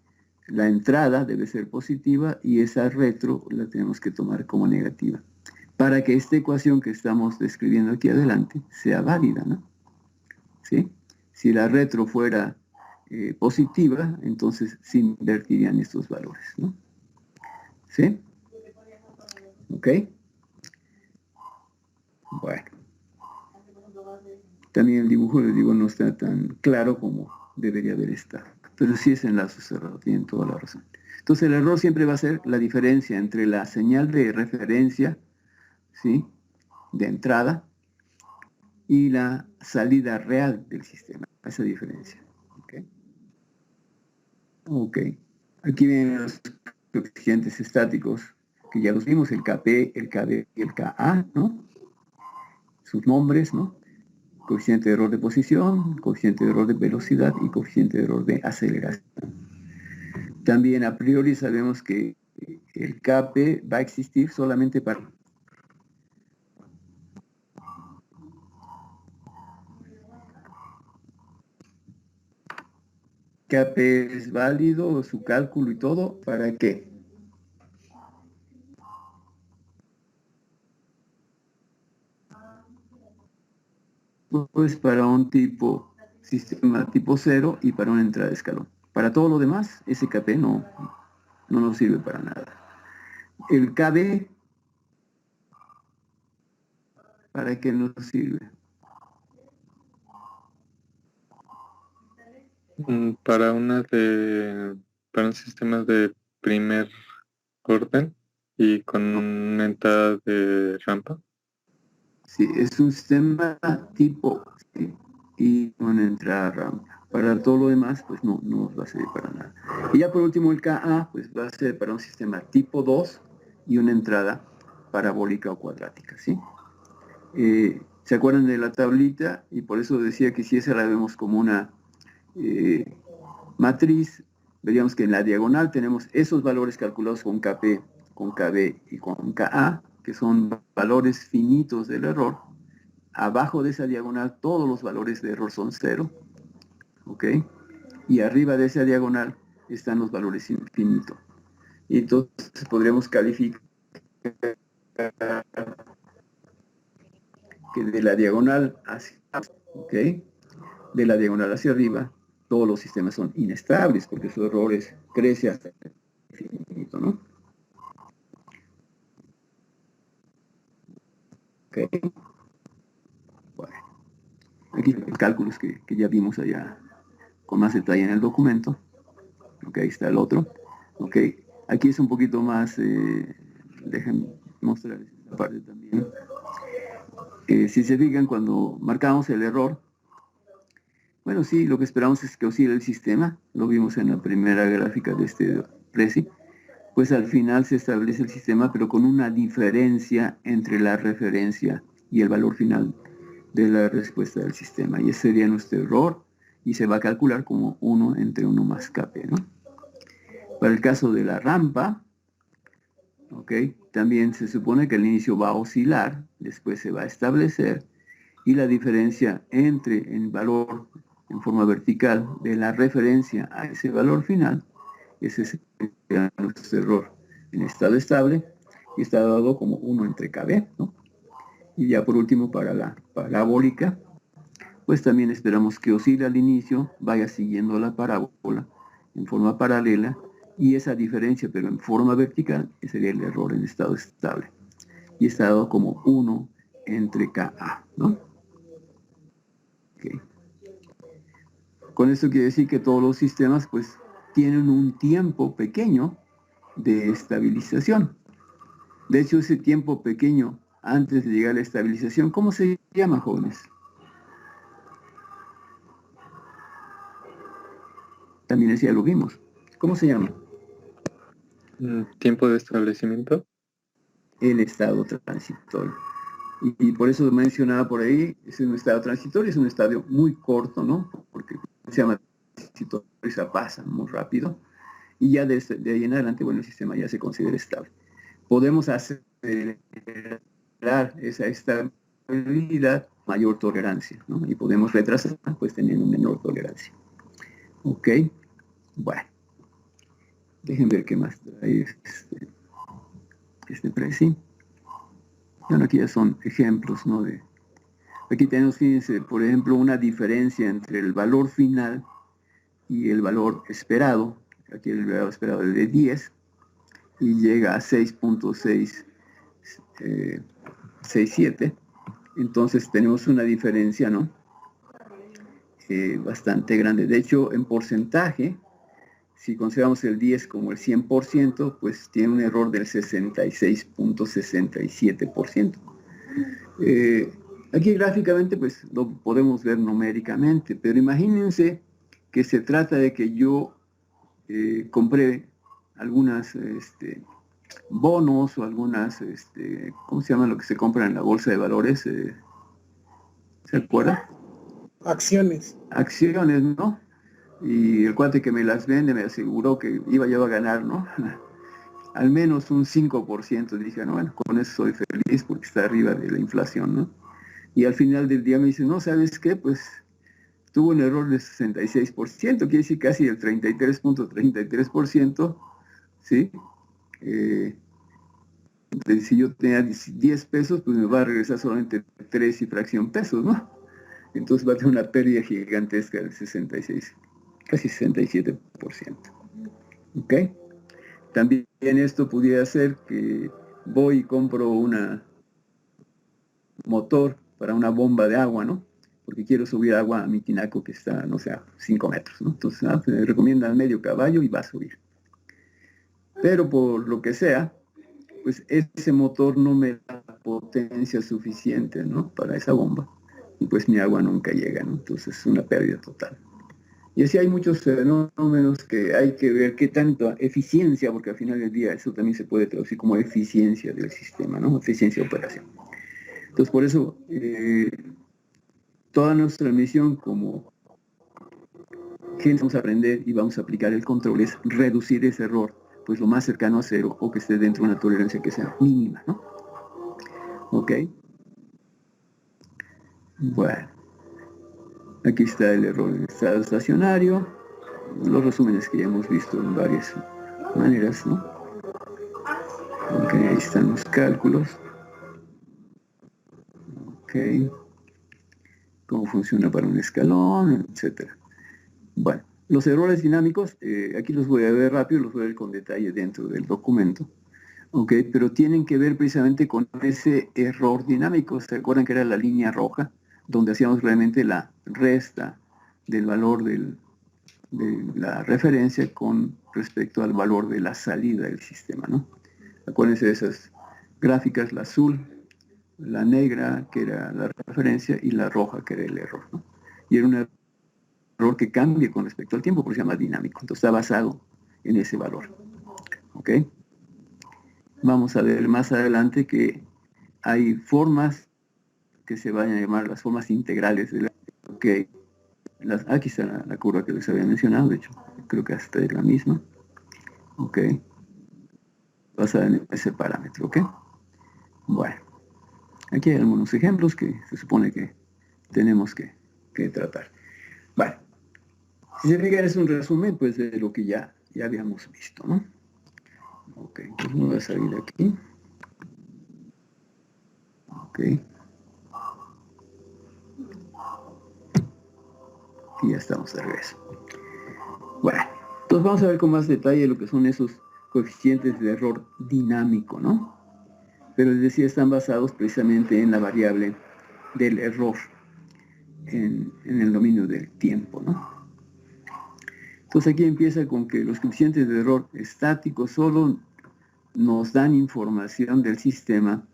la entrada debe ser positiva y esa retro la tenemos que tomar como negativa, para que esta ecuación que estamos describiendo aquí adelante sea válida, ¿no? ¿Sí? Si la retro fuera positiva, entonces se invertirían estos valores, ¿no? ¿Sí? ¿Ok? Bueno. También el dibujo, les digo, no está tan claro como debería haber estado. Pero sí es enlazo cerrado, tienen toda la razón. Entonces el error siempre va a ser la diferencia entre la señal de referencia, ¿sí?, de entrada, y la salida real del sistema, esa diferencia. Ok. Aquí vienen los coeficientes estáticos, que ya los vimos, el Kp, el Kb y el Ka, ¿no? Sus nombres, ¿no? Coeficiente de error de posición, coeficiente de error de velocidad y coeficiente de error de aceleración. También a priori sabemos que el Kp va a existir solamente para Kp es válido, su cálculo y todo, ¿para qué? Pues para un sistema tipo 0 y para una entrada de escalón. Para todo lo demás, ese Kp no nos sirve para nada. El Kb, ¿para qué nos sirve? Para para un sistema de primer orden y con una entrada de rampa. Sí, es un sistema tipo, ¿sí?, y una entrada rampa. Para todo lo demás, pues no nos va a servir para nada. Y ya por último el Ka, pues va a ser para un sistema tipo 2 y una entrada parabólica o cuadrática, ¿sí? ¿Se acuerdan de la tablita? Y por eso decía que si esa la vemos como una matriz, veríamos que en la diagonal tenemos esos valores calculados con Kp, con Kb y con Ka, que son valores finitos del error. Abajo de esa diagonal todos los valores de error son 0, ¿ok? Y arriba de esa diagonal están los valores infinitos. Y entonces podríamos calificar que de la diagonal hacia abajo, ¿ok?, de la diagonal hacia arriba, todos los sistemas son inestables porque su error crece hasta el infinito, ¿no? Ok. Bueno, aquí los cálculos que ya vimos allá con más detalle en el documento. Ok, ahí está el otro. Ok, aquí es un poquito más, déjenme mostrarles esta parte también. Si se fijan, cuando marcamos el error, bueno, sí, lo que esperamos es que oscile el sistema, lo vimos en la primera gráfica de este Prezi, pues al final se establece el sistema, pero con una diferencia entre la referencia y el valor final de la respuesta del sistema. Y ese sería nuestro error, y se va a calcular como 1 entre 1 más Kp, ¿no? Para el caso de la rampa, ¿ok?, también se supone que el inicio va a oscilar, después se va a establecer, y la diferencia entre el valor en forma vertical de la referencia a ese valor final, ese sería nuestro error en estado estable, y está dado como 1 entre Kb, ¿no? Y ya por último, para la parabólica, pues también esperamos que oscile al inicio, vaya siguiendo la parábola en forma paralela, y esa diferencia, pero en forma vertical, sería el error en estado estable. Y está dado como 1 entre Ka, ¿no? Okay. Con esto quiere decir que todos los sistemas pues tienen un tiempo pequeño de estabilización. De hecho, ese tiempo pequeño antes de llegar a la estabilización, ¿cómo se llama, jóvenes? También ese ya lo vimos. ¿Cómo se llama? Tiempo de establecimiento. El estado transitorio. Y por eso mencionaba por ahí, es un estado transitorio, es un estadio muy corto, ¿no? Porque se llama transitorio y se pasa muy rápido. Y ya de ahí en adelante, bueno, el sistema ya se considera estable. Podemos acelerar esa estabilidad, mayor tolerancia, ¿no? Y podemos retrasar, pues teniendo menor tolerancia. Ok, bueno. Dejen ver qué más trae este Prezi. Bueno, aquí ya son ejemplos, ¿no? Aquí tenemos, fíjense, por ejemplo, una diferencia entre el valor final y el valor esperado. Aquí el valor esperado es de 10 y llega a 6.67. Entonces tenemos una diferencia, ¿no? Bastante grande. De hecho, en porcentaje, si consideramos el 10 como el 100%, pues tiene un error del 66.67%. Aquí gráficamente pues lo podemos ver numéricamente, pero imagínense que se trata de que yo compré algunas bonos o algunas, ¿cómo se llama lo que se compra en la bolsa de valores? ¿Se acuerdan? Acciones. Acciones, ¿no? Y el cuate que me las vende me aseguró que iba yo a ganar, ¿no? Al menos un 5%. Dije, no, bueno, con eso soy feliz porque está arriba de la inflación, ¿no? Y al final del día me dice, no, ¿sabes qué? Pues tuvo un error de 66%, quiere decir casi el 33.33%, ¿sí? Si yo tenía 10 pesos, pues me va a regresar solamente 3 y fracción pesos, ¿no? Entonces va a tener una pérdida gigantesca del 66, casi 67%. ¿Ok? También esto pudiera ser que voy y compro una motor para una bomba de agua, ¿no? Porque quiero subir agua a mi tinaco que está, no sé, a 5 metros, ¿no? Entonces me recomiendan medio caballo y va a subir. Pero por lo que sea, pues ese motor no me da potencia suficiente, ¿no? Para esa bomba. Y pues mi agua nunca llega, ¿no? Entonces es una pérdida total. Y así hay muchos fenómenos que hay que ver qué tanta eficiencia, porque al final del día eso también se puede traducir como eficiencia del sistema, ¿no? Eficiencia de operación. Entonces por eso toda nuestra misión como gente vamos a aprender y vamos a aplicar el control es reducir ese error, pues lo más cercano a cero o que esté dentro de una tolerancia que sea mínima, ¿no? ¿Ok? Bueno, aquí está el error en estado estacionario, los resúmenes que ya hemos visto en varias maneras, ¿no? Ok, ahí están los cálculos. Ok, cómo funciona para un escalón, etcétera. Bueno, los errores dinámicos, aquí los voy a ver rápido, los voy a ver con detalle dentro del documento. Ok, pero tienen que ver precisamente con ese error dinámico. ¿Se acuerdan que era la línea roja? Donde hacíamos realmente la resta del valor de la referencia con respecto al valor de la salida del sistema, ¿no? Acuérdense de esas gráficas, la azul, la negra, que era la referencia, y la roja, que era el error, ¿no? Y era un error que cambia con respecto al tiempo, porque se llama dinámico. Entonces está basado en ese valor. ¿Ok? Vamos a ver más adelante que hay formas que se van a llamar las formas integrales de la... Okay. Aquí está la curva que les había mencionado, de hecho, creo que hasta es la misma. Ok. Basada en ese parámetro, ¿ok? Bueno, aquí hay algunos ejemplos que se supone que tenemos que tratar. Bueno, si se fijan es un resumen pues de lo que ya habíamos visto, ¿no? Ok, entonces me voy a salir de aquí. Ok. Y ya estamos de regreso. Bueno, entonces vamos a ver con más detalle lo que son esos coeficientes de error dinámico, ¿no? Pero les decía, están basados precisamente en la variable del error en el dominio del tiempo, ¿no? Entonces aquí empieza con que los coeficientes de error estáticos solo nos dan información del sistema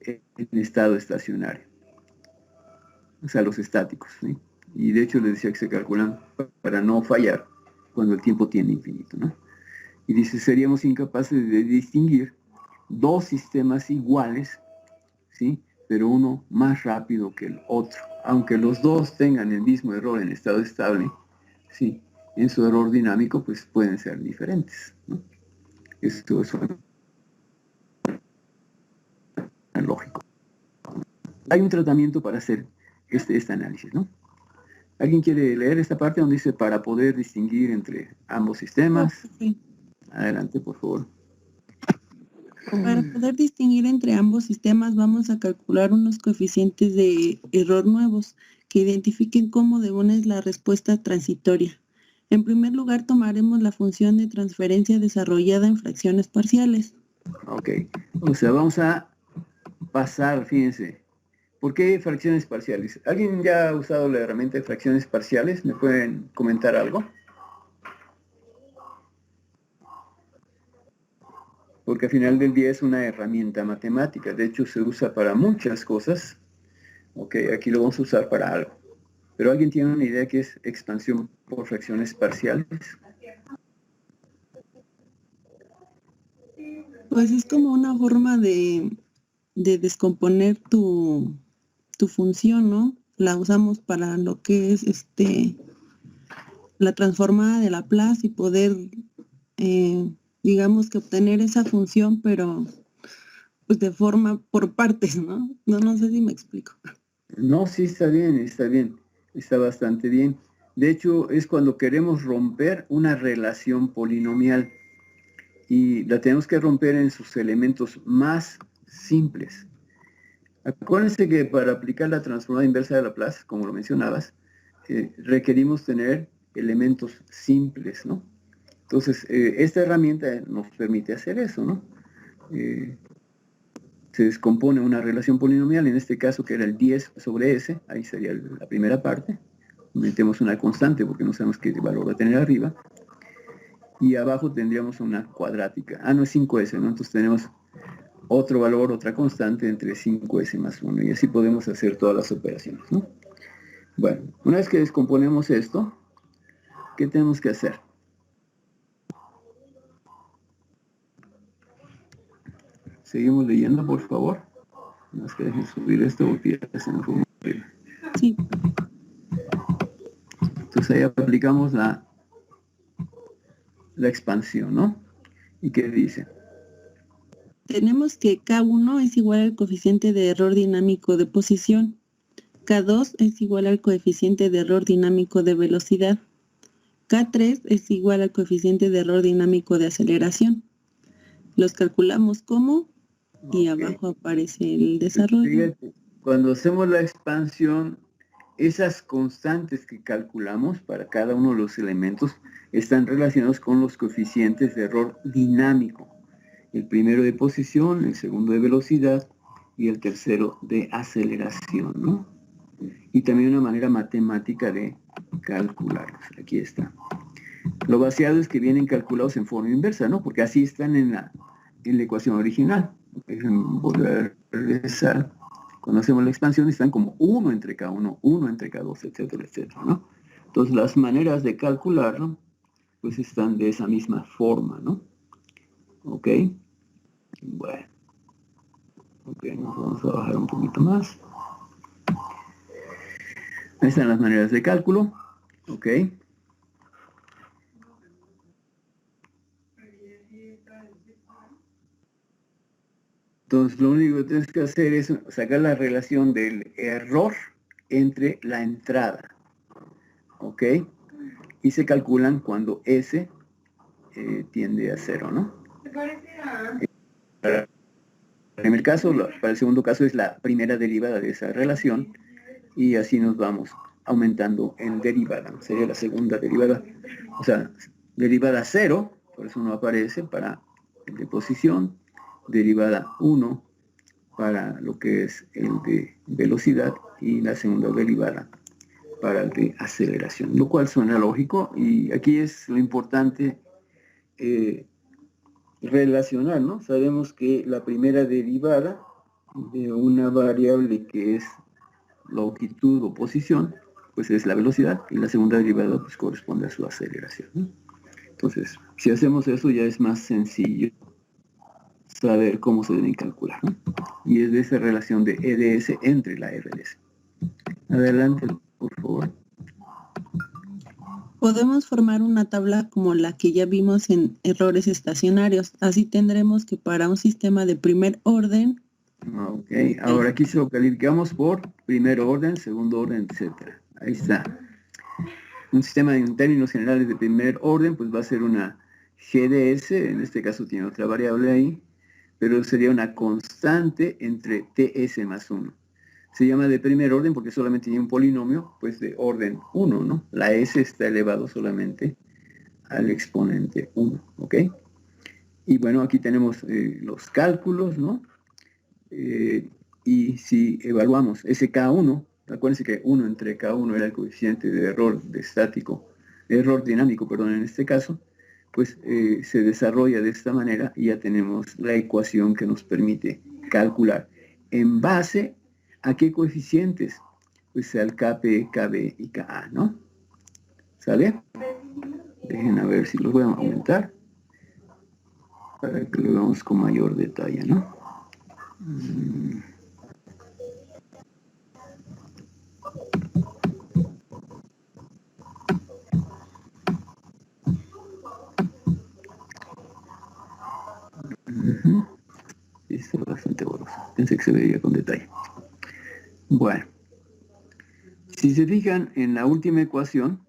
en estado estacionario. O sea, los estáticos, ¿sí? Y de hecho les decía que se calculan para no fallar cuando el tiempo tiene infinito, ¿no? Y dice, seríamos incapaces de distinguir dos sistemas iguales, ¿sí? Pero uno más rápido que el otro. Aunque los dos tengan el mismo error en estado estable, ¿sí? En su error dinámico, pues pueden ser diferentes, ¿no? Esto es lógico. Hay un tratamiento para hacer este análisis, ¿no? ¿Alguien quiere leer esta parte donde dice para poder distinguir entre ambos sistemas? Sí. Adelante, por favor. Para poder distinguir entre ambos sistemas vamos a calcular unos coeficientes de error nuevos que identifiquen cómo de una es la respuesta transitoria. En primer lugar tomaremos la función de transferencia desarrollada en fracciones parciales. Ok, o sea, vamos a pasar, fíjense. ¿Por qué fracciones parciales? ¿Alguien ya ha usado la herramienta de fracciones parciales? ¿Me pueden comentar algo? porque al final del día es una herramienta matemática. De hecho, se usa para muchas cosas. Ok, aquí lo vamos a usar para algo. Pero ¿alguien tiene una idea qué es expansión por fracciones parciales? Pues es como una forma de descomponer tu función, ¿no? La usamos para lo que es la transformada de Laplace y poder, digamos que obtener esa función, pero pues de forma por partes, ¿no? No sé si me explico. No, sí, está bastante bien. De hecho, es cuando queremos romper una relación polinomial y la tenemos que romper en sus elementos más simples. Acuérdense que para aplicar la transformada inversa de Laplace, como lo mencionabas, requerimos tener elementos simples, ¿no? Entonces, esta herramienta nos permite hacer eso, ¿no? Se descompone una relación polinomial, en este caso que era el 10 sobre S, ahí sería la primera parte, metemos una constante porque no sabemos qué valor va a tener arriba, y abajo tendríamos una cuadrática, no es 5S, ¿no? Entonces tenemos otro valor, otra constante entre 5S más 1, y así podemos hacer todas las operaciones, ¿no? Bueno, una vez que descomponemos esto, ¿qué tenemos que hacer? Seguimos leyendo, por favor. No es que dejen subir esto porque ya se nos fue. Sí. Entonces ahí aplicamos la expansión, ¿no? ¿Y qué dice? Tenemos que K1 es igual al coeficiente de error dinámico de posición. K2 es igual al coeficiente de error dinámico de velocidad. K3 es igual al coeficiente de error dinámico de aceleración. Los calculamos como y abajo aparece el desarrollo. Fíjate, cuando hacemos la expansión, esas constantes que calculamos para cada uno de los elementos están relacionados con los coeficientes de error dinámico. El primero de posición, el segundo de velocidad y el tercero de aceleración, ¿no? Y también una manera matemática de calcularlos. Aquí está. Lo vaciado es que vienen calculados en forma inversa, ¿no? Porque así están en la ecuación original. Déjenme volver a regresar. Cuando hacemos la expansión están como 1 entre K1, 1 entre K2, etcétera, etcétera, ¿no? Entonces las maneras de calcularlo, pues están de esa misma forma, ¿no? ¿Ok? Bueno. Ok, nos vamos a bajar un poquito más. Ahí están las maneras de cálculo. ¿Ok? Entonces, lo único que tienes que hacer es sacar la relación del error entre la entrada. ¿Ok? Y se calculan cuando S tiende a 0, ¿no? Para el primer caso, para el segundo caso es la primera derivada de esa relación y así nos vamos aumentando en derivada. Sería la segunda derivada. O sea, derivada 0, por eso no aparece para el de posición, derivada 1 para lo que es el de velocidad y la segunda derivada para el de aceleración, lo cual suena lógico y aquí es lo importante relacionar, ¿no? Sabemos que la primera derivada de una variable que es longitud o posición, pues es la velocidad y la segunda derivada pues corresponde a su aceleración, ¿no? Entonces, si hacemos eso ya es más sencillo saber cómo se deben calcular, ¿no? Y es de esa relación de EDS entre la RDS. Adelante, por favor. Podemos formar una tabla como la que ya vimos en errores estacionarios. Así tendremos que para un sistema de primer orden. Ok, ahora aquí se lo calificamos por primer orden, segundo orden, etcétera. Ahí está. Un sistema en términos generales de primer orden, pues va a ser una GDS, en este caso tiene otra variable ahí, pero sería una constante entre TS más 1. Se llama de primer orden porque solamente tiene un polinomio, pues de orden 1, ¿no? La S está elevado solamente al exponente 1, ¿ok? Y bueno, aquí tenemos los cálculos, ¿no? Y si evaluamos ese K1, acuérdense que 1 entre K1 era el coeficiente de error de error dinámico, perdón, en este caso, pues se desarrolla de esta manera y ya tenemos la ecuación que nos permite calcular en base a qué coeficientes, pues al KP, KB y KA, ¿no? ¿Sale? Dejen a ver si los voy a aumentar para que lo veamos con mayor detalle, ¿no? Esto es bastante borroso. Pensé que se veía con detalle. Bueno, si se fijan en la última ecuación,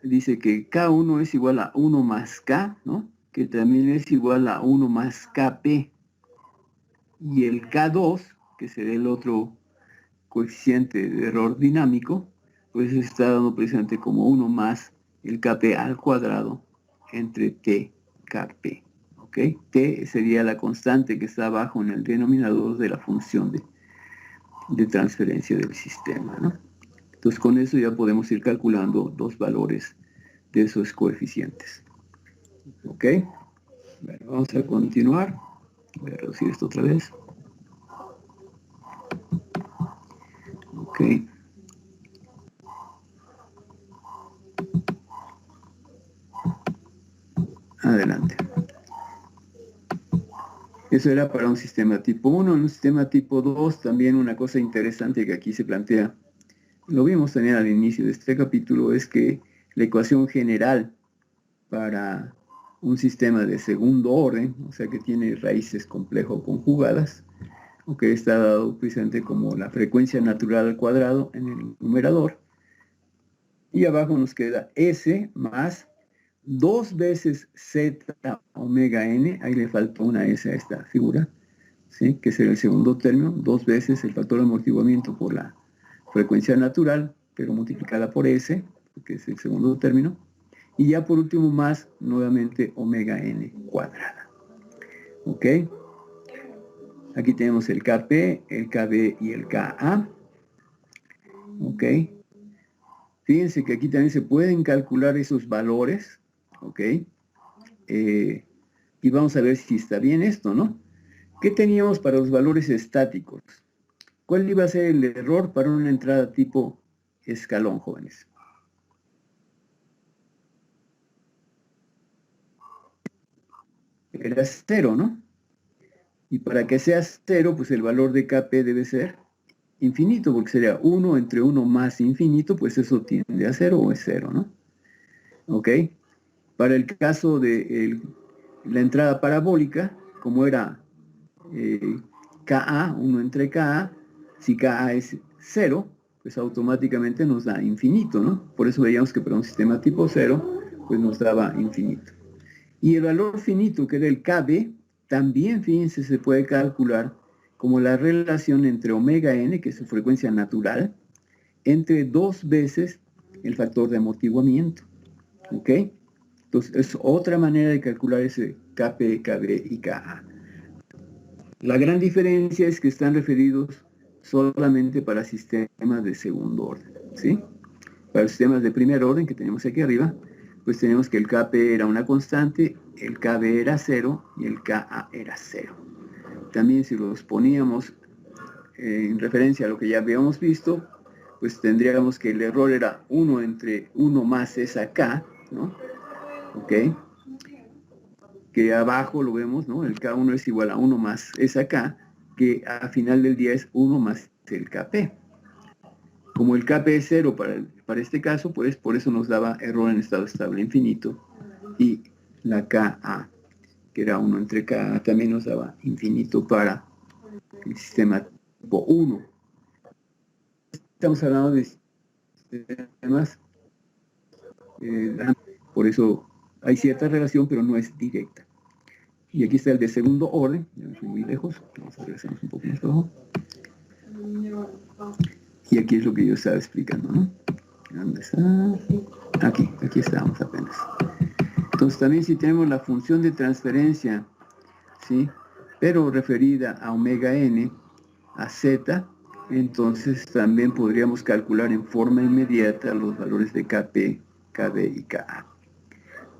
dice que K1 es igual a 1 más K, ¿no? Que también es igual a 1 más KP. Y el K2, que será el otro coeficiente de error dinámico, pues está dado precisamente como 1 más el KP al cuadrado entre T, KP. ¿Ok? T sería la constante que está abajo en el denominador de la función de transferencia del sistema, ¿no? Entonces con eso ya podemos ir calculando los valores de esos coeficientes. ¿Ok? Bueno, vamos a continuar. Voy a reducir esto otra vez. Ok. Adelante. Eso era para un sistema tipo 1. En un sistema tipo 2 también una cosa interesante que aquí se plantea, lo vimos también al inicio de este capítulo, es que la ecuación general para un sistema de segundo orden, o sea que tiene raíces complejo conjugadas, que está dado precisamente como la frecuencia natural al cuadrado en el numerador, y abajo nos queda S más 2 veces Z omega N, ahí le faltó una S a esta figura, ¿sí? Que será el segundo término, 2 veces el factor de amortiguamiento por la frecuencia natural, pero multiplicada por S, que es el segundo término, y ya por último más nuevamente omega N cuadrada. ¿Ok? Aquí tenemos el KP, el KB y el KA. ¿Ok? Fíjense que aquí también se pueden calcular esos valores. ¿Ok? Y vamos a ver si está bien esto, ¿no? ¿Qué teníamos para los valores estáticos? ¿Cuál iba a ser el error para una entrada tipo escalón, jóvenes? Era 0, ¿no? Y para que sea 0, pues el valor de KP debe ser infinito, porque sería 1 entre 1 más infinito, pues eso tiende a 0 o es 0, ¿no? ¿Ok? Para el caso de la entrada parabólica, como era KA, 1 entre KA, si KA es 0, pues automáticamente nos da infinito, ¿no? Por eso veíamos que para un sistema tipo 0, pues nos daba infinito. Y el valor finito, que era el KB, también, fíjense, se puede calcular como la relación entre omega n, que es su frecuencia natural, entre 2 veces el factor de amortiguamiento. ¿Ok? Entonces, es otra manera de calcular ese KP, KB y KA. La gran diferencia es que están referidos solamente para sistemas de segundo orden, ¿sí? Para los sistemas de primer orden que tenemos aquí arriba, pues tenemos que el KP era una constante, el KB era 0 y el KA era 0. También si los poníamos en referencia a lo que ya habíamos visto, pues tendríamos que el error era 1 entre 1 más esa K, ¿no? ¿Ok? Que abajo lo vemos, ¿no? El K1 es igual a 1 más esa K, que a final del día es 1 más el KP. Como el KP es 0 para este caso, pues por eso nos daba error en estado estable infinito. Y la KA, que era 1 entre KA, también nos daba infinito para el sistema tipo 1. Estamos hablando de sistemas, por eso hay cierta relación, pero no es directa. Y aquí está el de segundo orden, ya me fui muy lejos, vamos a regresarnos un poco más abajo. Y aquí es lo que yo estaba explicando, ¿no? ¿Dónde está? Aquí estábamos apenas. Entonces también si tenemos la función de transferencia, ¿sí? Pero referida a omega n, a z, entonces también podríamos calcular en forma inmediata los valores de Kp, Kb y Ka.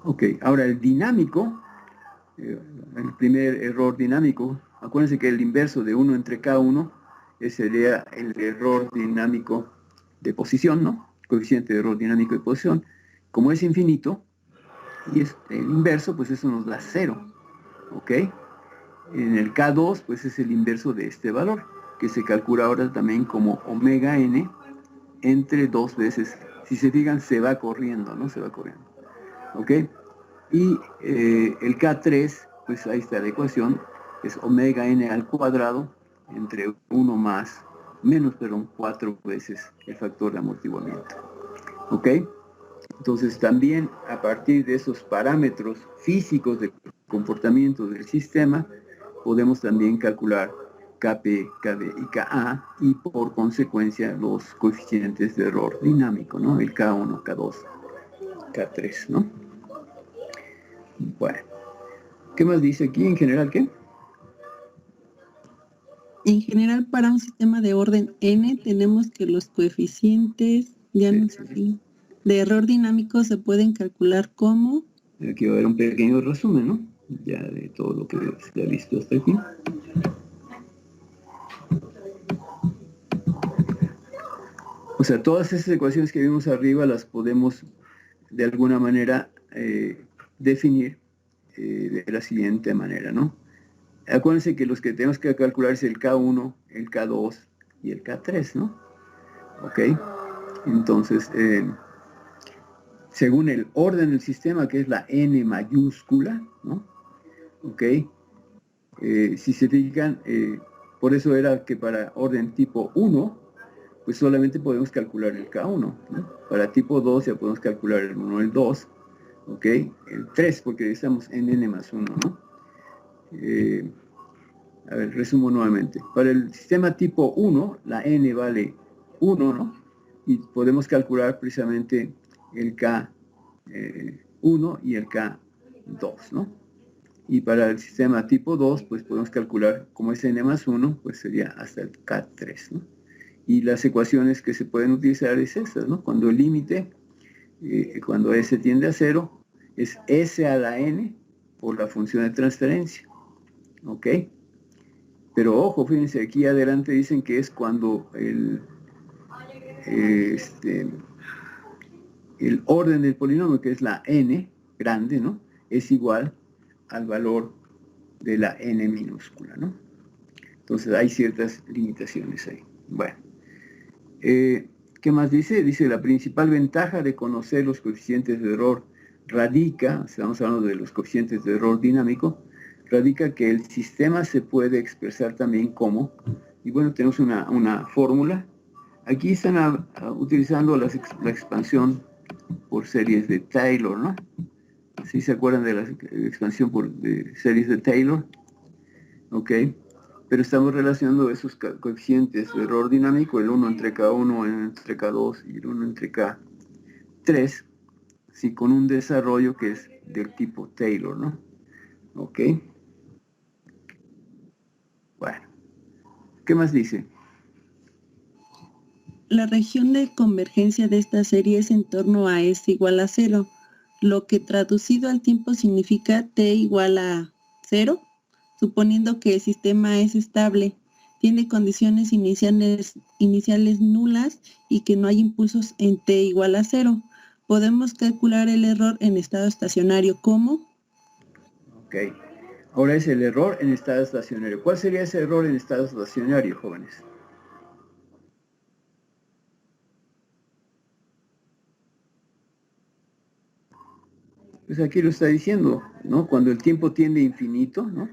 Ok, ahora el dinámico, el primer error dinámico, acuérdense que el inverso de 1 entre K1 sería el error dinámico de posición, ¿no? Coeficiente de error dinámico de posición. Como es infinito, y es el inverso, pues eso nos da 0, ¿ok? En el K2, pues es el inverso de este valor, que se calcula ahora también como omega n entre 2 veces. Si se fijan, se va corriendo, ¿no? Se va corriendo, ¿ok? Y el K3, pues ahí está la ecuación, es omega n al cuadrado entre 1 más, menos, perdón, 4 veces el factor de amortiguamiento, ¿ok? Entonces también a partir de esos parámetros físicos de comportamiento del sistema, podemos también calcular Kp, Kb y Ka, y por consecuencia los coeficientes de error dinámico, ¿no? El K1, K2, K3, ¿no? Bueno, ¿qué más dice aquí? En general, ¿qué? En general, para un sistema de orden n, tenemos que los coeficientes de error dinámico se pueden calcular como... Aquí va a haber un pequeño resumen, ¿no? Ya de todo lo que se ha visto hasta aquí. O sea, todas esas ecuaciones que vimos arriba las podemos de alguna manera definir de la siguiente manera, ¿no? Acuérdense que los que tenemos que calcular es el K1, el K2 y el K3, ¿no? ¿Ok? Entonces, según el orden del sistema, que es la N mayúscula, ¿no? ¿Ok? Si se fijan, por eso era que para orden tipo 1, pues solamente podemos calcular el K1, ¿no? Para tipo 2 ya podemos calcular el 1, el 2, ¿ok? El 3, porque estamos en N más 1, ¿no? A ver, resumo nuevamente. Para el sistema tipo 1, la N vale 1, ¿no? Y podemos calcular precisamente el K1 y el K2, ¿no? Y para el sistema tipo 2, pues podemos calcular, como es N más 1, pues sería hasta el K3, ¿no? Y las ecuaciones que se pueden utilizar es estas, ¿no? Cuando el límite, cuando S tiende a 0, es S a la N por la función de transferencia, ¿ok? Pero ojo, fíjense, aquí adelante dicen que es cuando el orden del polinomio, que es la n grande, ¿no? Es igual al valor de la n minúscula, ¿no? Entonces hay ciertas limitaciones ahí. Bueno, ¿qué más dice? Dice, la principal ventaja de conocer los coeficientes de error radica, estamos hablando de los coeficientes de error dinámico, radica que el sistema se puede expresar también como, y bueno, tenemos una fórmula. Aquí están utilizando la expansión por series de Taylor, ¿no? ¿Sí se acuerdan de la expansión por series de Taylor? Ok, pero estamos relacionando esos coeficientes de error dinámico, el 1 entre K1, el entre K2 y el 1 entre K3, sí, con un desarrollo que es del tipo Taylor, ¿no? Ok. Bueno, ¿qué más dice? La región de convergencia de esta serie es en torno a S igual a 0, lo que traducido al tiempo significa T igual a 0, suponiendo que el sistema es estable, tiene condiciones iniciales nulas y que no hay impulsos en T igual a 0. Podemos calcular el error en estado estacionario como... Ok. Ahora es el error en estado estacionario. ¿Cuál sería ese error en estado estacionario, jóvenes? Pues aquí lo está diciendo, ¿no? Cuando el tiempo tiende a infinito, ¿no?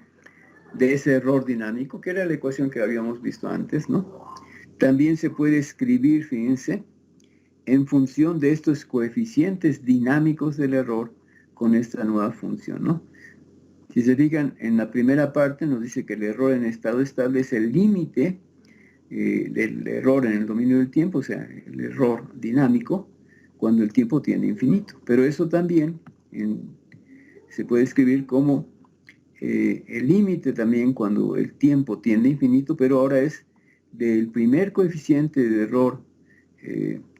De ese error dinámico, que era la ecuación que habíamos visto antes, ¿no? También se puede escribir, fíjense, en función de estos coeficientes dinámicos del error con esta nueva función, ¿no? Si se fijan, en la primera parte nos dice que el error en estado estable es el límite del error en el dominio del tiempo, o sea, el error dinámico, cuando el tiempo tiende a infinito. Pero eso también se puede escribir como el límite también cuando el tiempo tiende a infinito, pero ahora es del primer coeficiente de error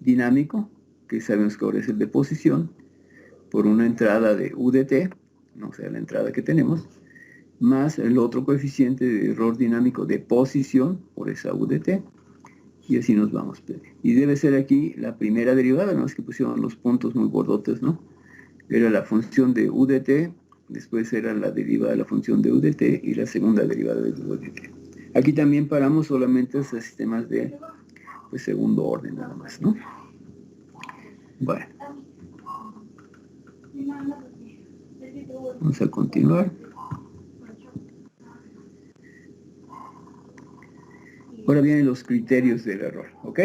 dinámico, que sabemos que ahora es el de posición, por una entrada de UDT, no sea la entrada que tenemos, más el otro coeficiente de error dinámico de posición por esa UDT, y así nos vamos. Y debe ser aquí la primera derivada, no es que pusieron los puntos muy gordotes, ¿no? Era la función de UDT, después era la derivada de la función de UDT y la segunda derivada de UDT. Aquí también paramos solamente esos sistemas de pues, segundo orden nada más, ¿no? Bueno. Vamos a continuar. Ahora vienen los criterios del error, ¿ok?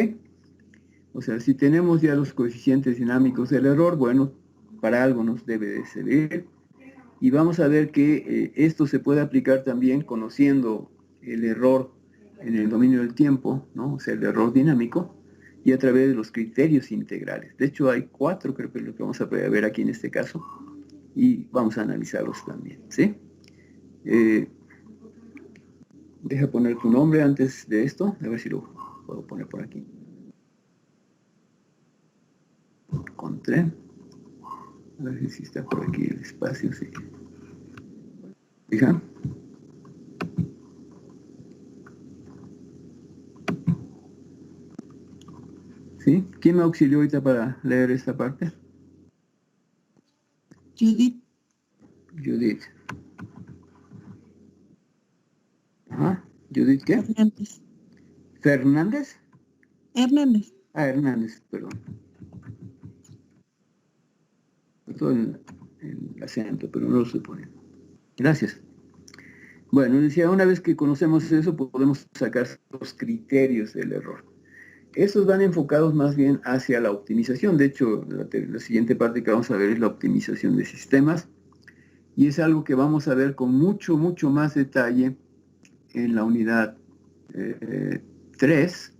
O sea, si tenemos ya los coeficientes dinámicos del error, bueno, para algo nos debe de servir. Y vamos a ver que esto se puede aplicar también conociendo el error en el dominio del tiempo, ¿no? O sea, el error dinámico, y a través de los criterios integrales. De hecho, hay 4, creo que es lo que vamos a ver aquí en este caso, y vamos a analizarlos también, ¿sí? Deja poner tu nombre antes de esto, a ver si lo puedo poner por aquí. Encontré. A ver si está por aquí el espacio, sí. ¿Fijan? ¿Sí? ¿Quién me auxilió ahorita para leer esta parte? Judith. Judith. Ajá. ¿Judith qué? Hernández. ¿Fernández? Hernández. Ah, Hernández, perdón. Todo el acento, pero no lo estoy poniendo. Gracias. Bueno, decía, una vez que conocemos eso, podemos sacar los criterios del error. Estos van enfocados más bien hacia la optimización. De hecho, la siguiente parte que vamos a ver es la optimización de sistemas. Y es algo que vamos a ver con mucho más detalle en la unidad 3,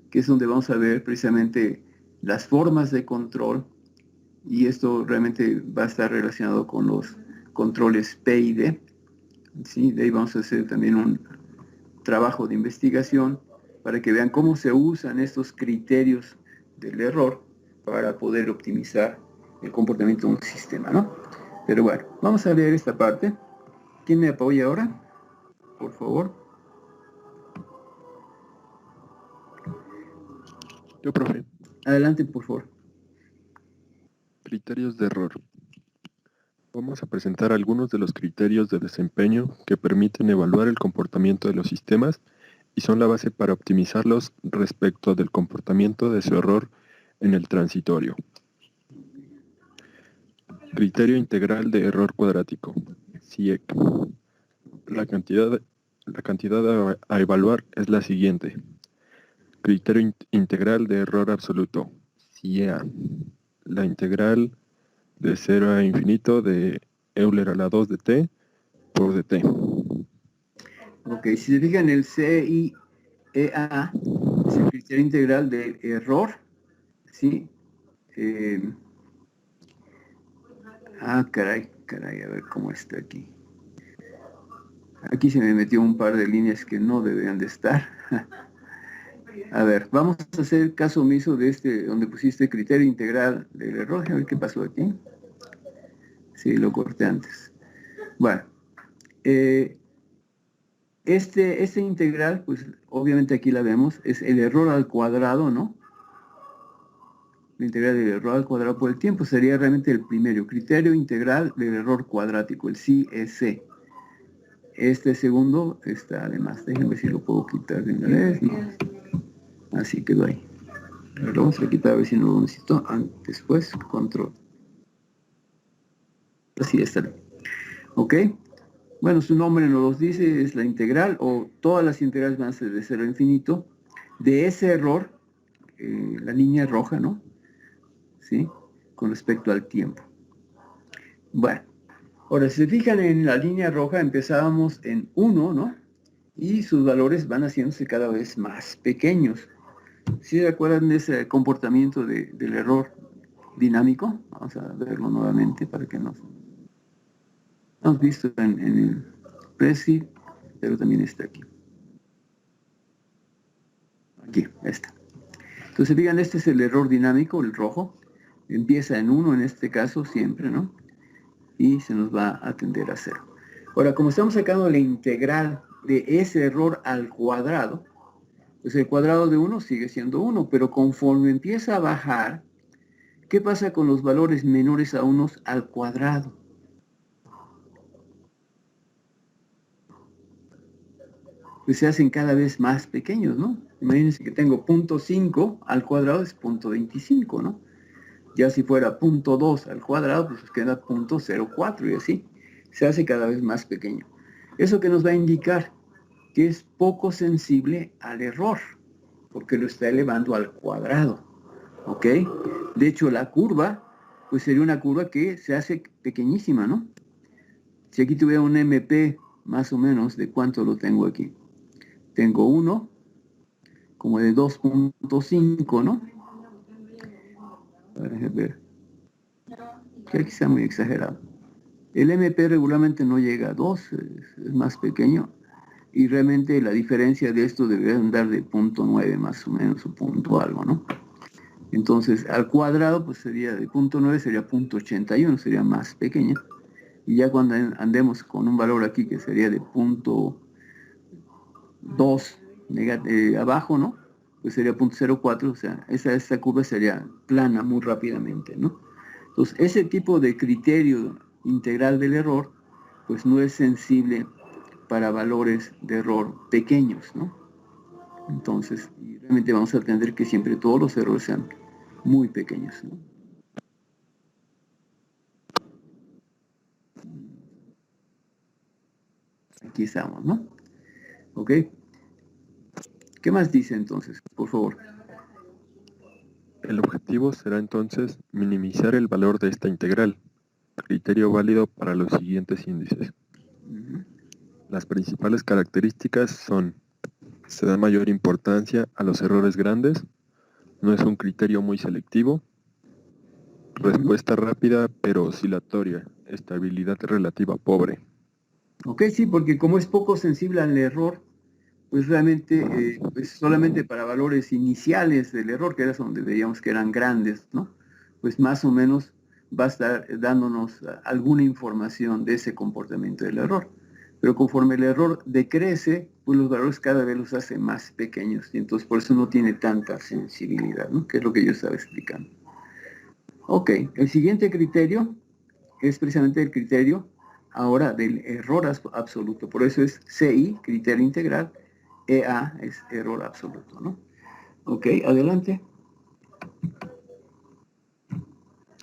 que es donde vamos a ver precisamente las formas de control. Y esto realmente va a estar relacionado con los controles P y D. ¿Sí? De ahí vamos a hacer también un trabajo de investigación para que vean cómo se usan estos criterios del error para poder optimizar el comportamiento de un sistema, ¿no? Pero bueno, vamos a leer esta parte. ¿Quién me apoya ahora? Por favor. Yo, profe. Adelante, por favor. Criterios de error. Vamos a presentar algunos de los criterios de desempeño que permiten evaluar el comportamiento de los sistemas y son la base para optimizarlos respecto del comportamiento de su error en el transitorio. Criterio integral de error cuadrático, CIEC. La cantidad a evaluar es la siguiente. Criterio integral de error absoluto, CIEA. La integral de 0 a infinito de Euler a la 2 de t por dt. Ok, si se fijan, el CIEA es el criterio integral del error, ¿sí? Caray, a ver cómo está aquí. Aquí se me metió un par de líneas que no deberían de estar. A ver, vamos a hacer caso omiso de este, donde pusiste criterio integral del error. A ver qué pasó aquí. Sí, lo corté antes. Bueno, este integral, pues obviamente aquí la vemos, es el error al cuadrado, ¿no? La integral del error al cuadrado por el tiempo sería realmente el primero, criterio integral del error cuadrático, el CSC. Este segundo está además, déjenme ver si lo puedo quitar de una vez, ¿no? Así quedó ahí. Lo vamos a quitar a ver si no lo necesito. Después, control. Así está. ¿Ok? Bueno, su nombre nos los dice, es la integral, o todas las integrales van a ser de 0 a infinito. De ese error, la línea roja, ¿no? ¿Sí? Con respecto al tiempo. Bueno, ahora si se fijan en la línea roja, empezábamos en 1, ¿no? Y sus valores van haciéndose cada vez más pequeños. ¿Sí se acuerdan de ese comportamiento del error dinámico? Vamos a verlo nuevamente para que nos... Hemos visto en el Prezi, pero también está aquí. Aquí, está. Entonces, digan, este es el error dinámico, el rojo. Empieza en 1 en este caso siempre, ¿no? Y se nos va a tender a 0. Ahora, como estamos sacando la integral de ese error al cuadrado, pues el cuadrado de 1 sigue siendo 1, pero conforme empieza a bajar, ¿qué pasa con los valores menores a 1 al cuadrado? Pues se hacen cada vez más pequeños, ¿no? Imagínense que tengo 0.5 al cuadrado es 0.25, ¿no? Ya si fuera 0.2 al cuadrado, pues queda 0.04 y así. Se hace cada vez más pequeño. ¿Eso que nos va a indicar? Que es poco sensible al error, porque lo está elevando al cuadrado, ¿ok? De hecho, la curva, pues sería una curva que se hace pequeñísima, ¿no? Si aquí tuviera un MP, más o menos, ¿de cuánto lo tengo aquí? Tengo 1, como de 2.5, ¿no? A ver, que aquí está muy exagerado. El MP regularmente no llega a 2, es más pequeño. Y realmente la diferencia de esto debería andar de 0.9 más o menos, o punto algo, ¿no? Entonces, al cuadrado, pues sería de 0.9, sería 0.81, sería más pequeña. Y ya cuando andemos con un valor aquí que sería de 0.2 abajo, ¿no? Pues sería 0.04, o sea, esta curva sería plana muy rápidamente, ¿no? Entonces, ese tipo de criterio integral del error, pues no es sensible para valores de error pequeños, ¿no? Entonces, realmente vamos a entender que siempre todos los errores sean muy pequeños, ¿no? Aquí estamos, ¿no? ¿Ok? ¿Qué más dice entonces, por favor? El objetivo será entonces minimizar el valor de esta integral, criterio válido para los siguientes índices. Las principales características son: se da mayor importancia a los errores grandes, no es un criterio muy selectivo, respuesta rápida pero oscilatoria, estabilidad relativa pobre. Ok, sí, porque como es poco sensible al error, pues realmente pues solamente para valores iniciales del error, que era donde veíamos que eran grandes, ¿no? Pues más o menos va a estar dándonos alguna información de ese comportamiento del error. Pero conforme el error decrece, pues los valores cada vez los hace más pequeños, y entonces por eso no tiene tanta sensibilidad, ¿no? Que es lo que yo estaba explicando. Ok, el siguiente criterio es precisamente el criterio ahora del error absoluto. Por eso es CI, criterio integral, EA es error absoluto, ¿no? Ok, adelante.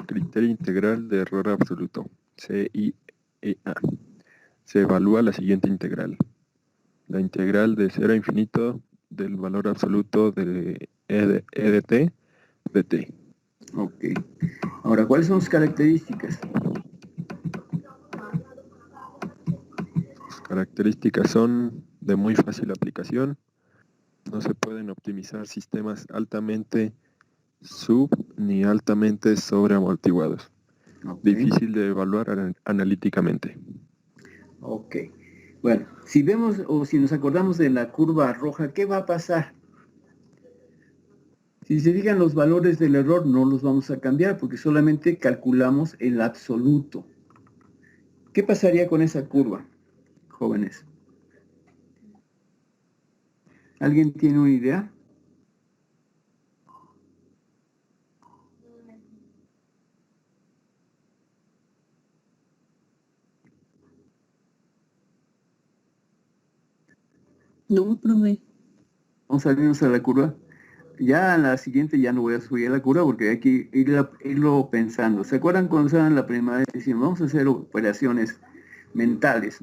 Criterio integral de error absoluto, CIEA. Se evalúa la siguiente integral. La integral de 0 a infinito del valor absoluto de E de t de t. Ok. Ahora, ¿cuáles son sus características? Sus características son de muy fácil aplicación. No se pueden optimizar sistemas altamente ni altamente sobreamortiguados. Okay. Difícil de evaluar analíticamente. Ok. Bueno, si vemos o si nos acordamos de la curva roja, ¿qué va a pasar? Si se fijan, los valores del error no los vamos a cambiar porque solamente calculamos el absoluto. ¿Qué pasaría con esa curva, jóvenes? ¿Alguien tiene una idea? No, profe. Vamos a salirnos a la curva. Ya en la siguiente ya no voy a subir a la curva porque hay que irlo pensando. ¿Se acuerdan cuando estaban en la primaria y decían, vamos a hacer operaciones mentales?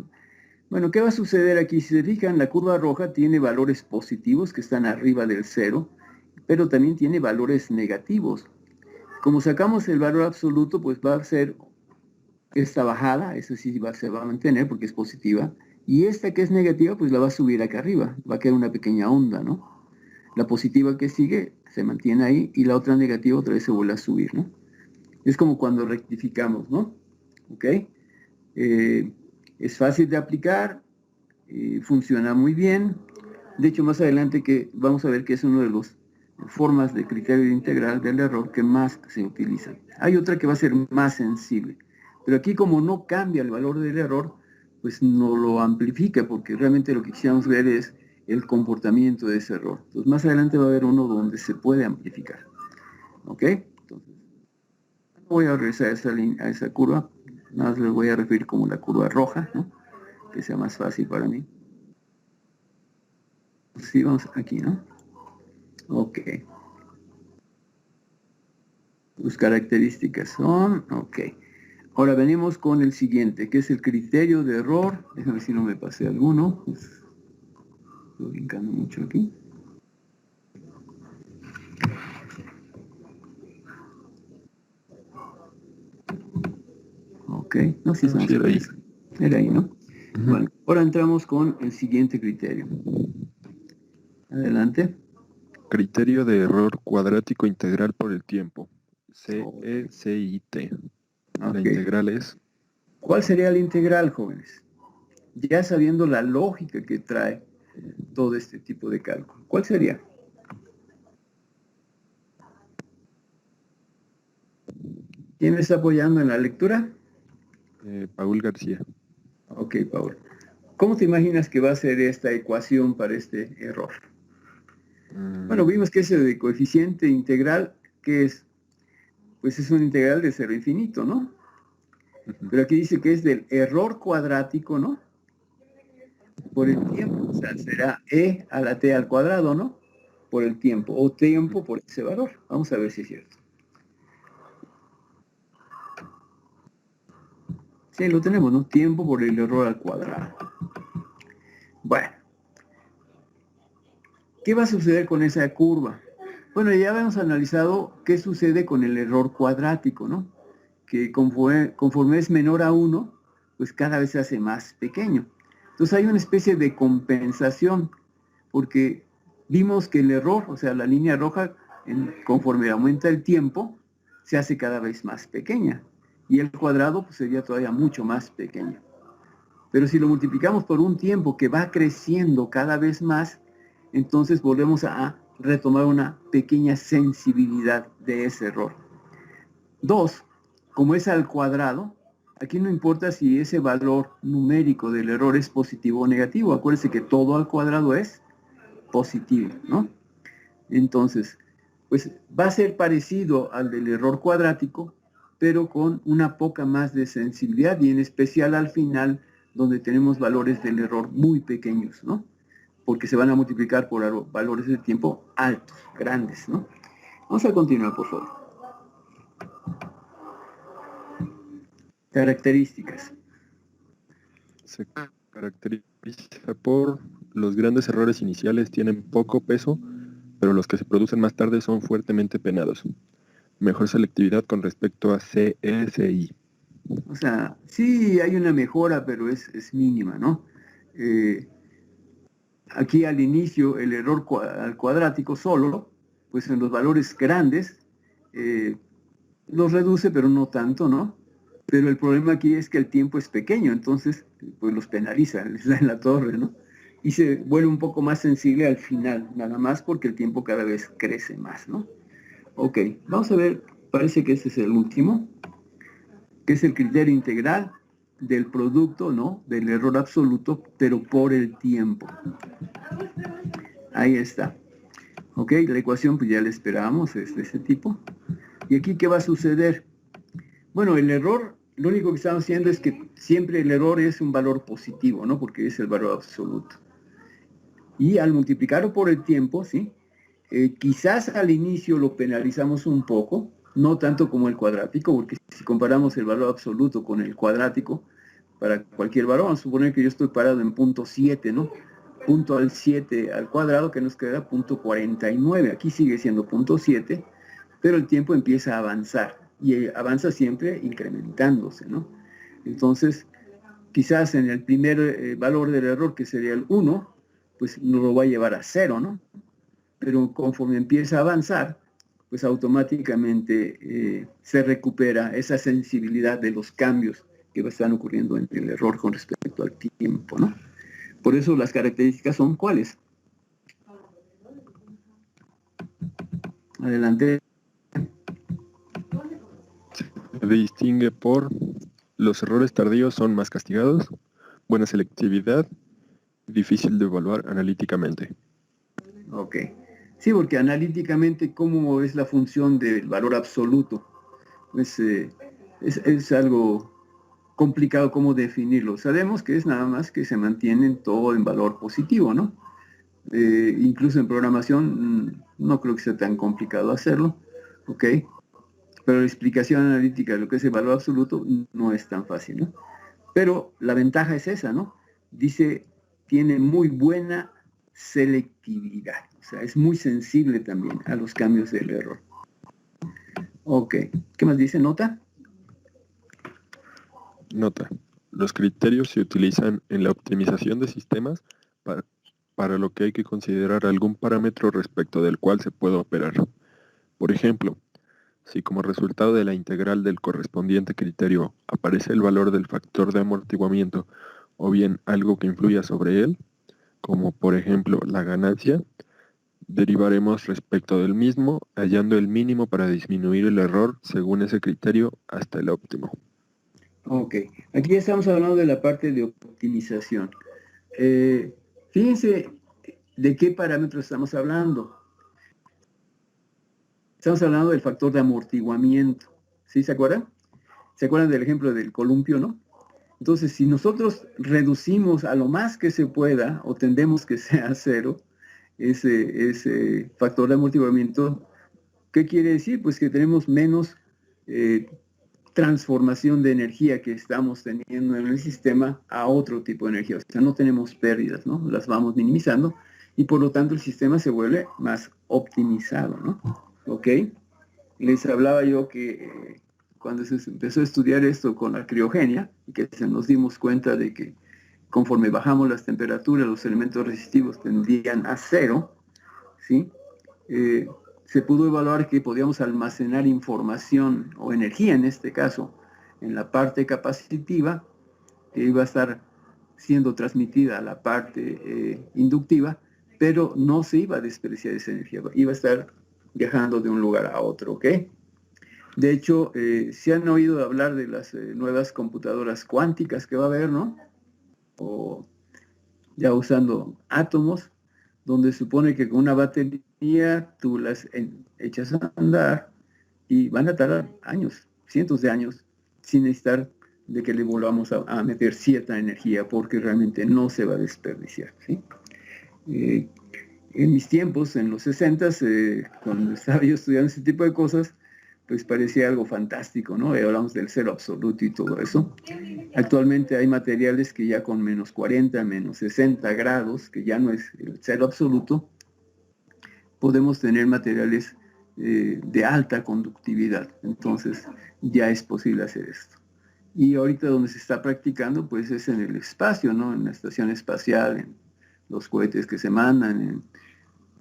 Bueno, ¿qué va a suceder aquí? Si se fijan, la curva roja tiene valores positivos que están arriba del 0, pero también tiene valores negativos. Como sacamos el valor absoluto, pues va a ser esta bajada, esa sí se va a mantener porque es positiva, y esta que es negativa, pues la va a subir acá arriba, va a quedar una pequeña onda, ¿no? La positiva que sigue se mantiene ahí y la otra negativa otra vez se vuelve a subir, ¿no? Es como cuando rectificamos, ¿no? ¿Ok? Es fácil de aplicar, funciona muy bien. De hecho, más adelante que vamos a ver que es uno de los formas de criterio integral del error que más se utilizan. Hay otra que va a ser más sensible, pero aquí como no cambia el valor del error, pues no lo amplifica, porque realmente lo que quisiéramos ver es el comportamiento de ese error. Entonces más adelante va a haber uno donde se puede amplificar. ¿Ok? Entonces, voy a regresar a esa curva, nada más les voy a referir como la curva roja, ¿no? Que sea más fácil para mí. Sí, vamos aquí, ¿no? Ok. Sus características son, ok. Ahora venimos con el siguiente, que es el criterio de error. Déjame ver si no me pasé alguno. Estoy brincando mucho aquí. Ok, no sé si Sí, era ahí. era ahí, ¿no? Bueno, ahora entramos con el siguiente criterio. Adelante. Criterio de error cuadrático integral por el tiempo. CECIT. La Ok. integral es... ¿Cuál sería la integral, jóvenes? Ya sabiendo la lógica que trae todo este tipo de cálculo. ¿Cuál sería? ¿Quién me está apoyando en la lectura? Paul García. Ok, Paul. ¿Cómo te imaginas que va a ser esta ecuación para este error? Bueno, vimos que ese de coeficiente integral, ¿qué es? Pues es un integral de 0 a infinito, ¿no? Pero aquí dice que es del error cuadrático, ¿no? Por el tiempo, o sea, será e a la t al cuadrado, ¿no? Por el tiempo, o tiempo por ese valor. Vamos a ver si es cierto. Sí, lo tenemos, ¿no? Tiempo por el error al cuadrado. Bueno. ¿Qué va a suceder con esa curva? Bueno, ya habíamos analizado qué sucede con el error cuadrático, ¿no? Que conforme es menor a 1, pues cada vez se hace más pequeño. Entonces hay una especie de compensación, porque vimos que el error, o sea, la línea roja, conforme aumenta el tiempo, se hace cada vez más pequeña. Y el cuadrado pues, sería todavía mucho más pequeño. Pero si lo multiplicamos por un tiempo que va creciendo cada vez más, entonces volvemos a retomar una pequeña sensibilidad de ese error. 2, como es al cuadrado, aquí no importa si ese valor numérico del error es positivo o negativo. Acuérdense que todo al cuadrado es positivo, ¿no? Entonces, pues va a ser parecido al del error cuadrático, pero con una poca más de sensibilidad y en especial al final, donde tenemos valores del error muy pequeños, ¿no? Porque se van a multiplicar por valores de tiempo altos, grandes, ¿no? Vamos a continuar, por favor. Características. Se caracteriza por los grandes errores iniciales tienen poco peso, pero los que se producen más tarde son fuertemente penados. Mejor selectividad con respecto a CECI. O sea, sí hay una mejora, pero es mínima, ¿no? Aquí al inicio el error al cuadrático solo, pues en los valores grandes los reduce, pero no tanto, ¿no? Pero el problema aquí es que el tiempo es pequeño, entonces pues los penaliza, les da en la torre, ¿no? Y se vuelve un poco más sensible al final, nada más porque el tiempo cada vez crece más, ¿no? Ok, vamos a ver, parece que este es el último, que es el criterio integral del producto, ¿no? Del error absoluto, pero por el tiempo. Ahí está. Ok, la ecuación pues ya la esperábamos, es de ese tipo. ¿Y aquí qué va a suceder? Bueno, el error, lo único que estamos haciendo es que siempre el error es un valor positivo, ¿no? Porque es el valor absoluto. Y al multiplicarlo por el tiempo, ¿sí? Quizás al inicio lo penalizamos un poco, no tanto como el cuadrático, porque si comparamos el valor absoluto con el cuadrático, para cualquier valor, vamos a suponer que yo estoy parado en punto 7, ¿no? Punto al 7 al cuadrado, que nos queda punto 49. Aquí sigue siendo punto 7, pero el tiempo empieza a avanzar, y avanza siempre incrementándose, ¿no? Entonces, quizás en el primer valor del error, que sería el 1, pues nos lo va a llevar a 0, ¿no? Pero conforme empieza a avanzar, pues automáticamente se recupera esa sensibilidad de los cambios que están ocurriendo en el error con respecto al tiempo, ¿no? Por eso las características son ¿cuáles? Adelante. Se distingue por los errores tardíos son más castigados, buena selectividad, difícil de evaluar analíticamente. Ok. Sí, porque analíticamente, ¿cómo es la función del valor absoluto? Es algo complicado cómo definirlo. Sabemos que es nada más que se mantiene todo en valor positivo, ¿no? Incluso en programación no creo que sea tan complicado hacerlo, ¿ok? Pero la explicación analítica de lo que es el valor absoluto no es tan fácil, ¿no? Pero la ventaja es esa, ¿no? Dice, tiene muy buena selectividad, o sea, es muy sensible también a los cambios del error. Ok, ¿qué más dice? ¿Nota? Nota. Los criterios se utilizan en la optimización de sistemas para lo que hay que considerar algún parámetro respecto del cual se puede operar. Por ejemplo, si como resultado de la integral del correspondiente criterio aparece el valor del factor de amortiguamiento o bien algo que influya sobre él, como por ejemplo la ganancia, derivaremos respecto del mismo, hallando el mínimo para disminuir el error según ese criterio hasta el óptimo. Ok, aquí ya estamos hablando de la parte de optimización. Fíjense de qué parámetros estamos hablando. Estamos hablando del factor de amortiguamiento. ¿Sí se acuerdan? ¿Se acuerdan del ejemplo del columpio, no? Entonces, si nosotros reducimos a lo más que se pueda, o tendemos que sea cero, ese factor de amortiguamiento, ¿qué quiere decir? Pues que tenemos menos transformación de energía que estamos teniendo en el sistema a otro tipo de energía. O sea, no tenemos pérdidas, ¿no? Las vamos minimizando y por lo tanto el sistema se vuelve más optimizado, ¿no? ¿Ok? Les hablaba yo que cuando se empezó a estudiar esto con la criogenia, y que nos dimos cuenta de que conforme bajamos las temperaturas, los elementos resistivos tendían a cero, ¿sí? Se pudo evaluar que podíamos almacenar información o energía en este caso en la parte capacitiva que iba a estar siendo transmitida a la parte inductiva, pero no se iba a desperdiciar esa energía, iba a estar viajando de un lugar a otro, ¿ok? De hecho, se han oído hablar de las nuevas computadoras cuánticas que va a haber, ¿no? O ya usando átomos, donde supone que con una batería tú las echas a andar y van a tardar años, cientos de años, sin necesitar de que le volvamos a meter cierta energía, porque realmente no se va a desperdiciar, ¿sí? En mis tiempos, en los 60, cuando estaba yo estudiando ese tipo de cosas, pues parecía algo fantástico, ¿no? Hablamos del cero absoluto y todo eso. Actualmente hay materiales que ya con menos 40, menos 60 grados, que ya no es el cero absoluto, podemos tener materiales de alta conductividad. Entonces, ya es posible hacer esto. Y ahorita donde se está practicando, pues es en el espacio, ¿no? En la estación espacial, en los cohetes que se mandan,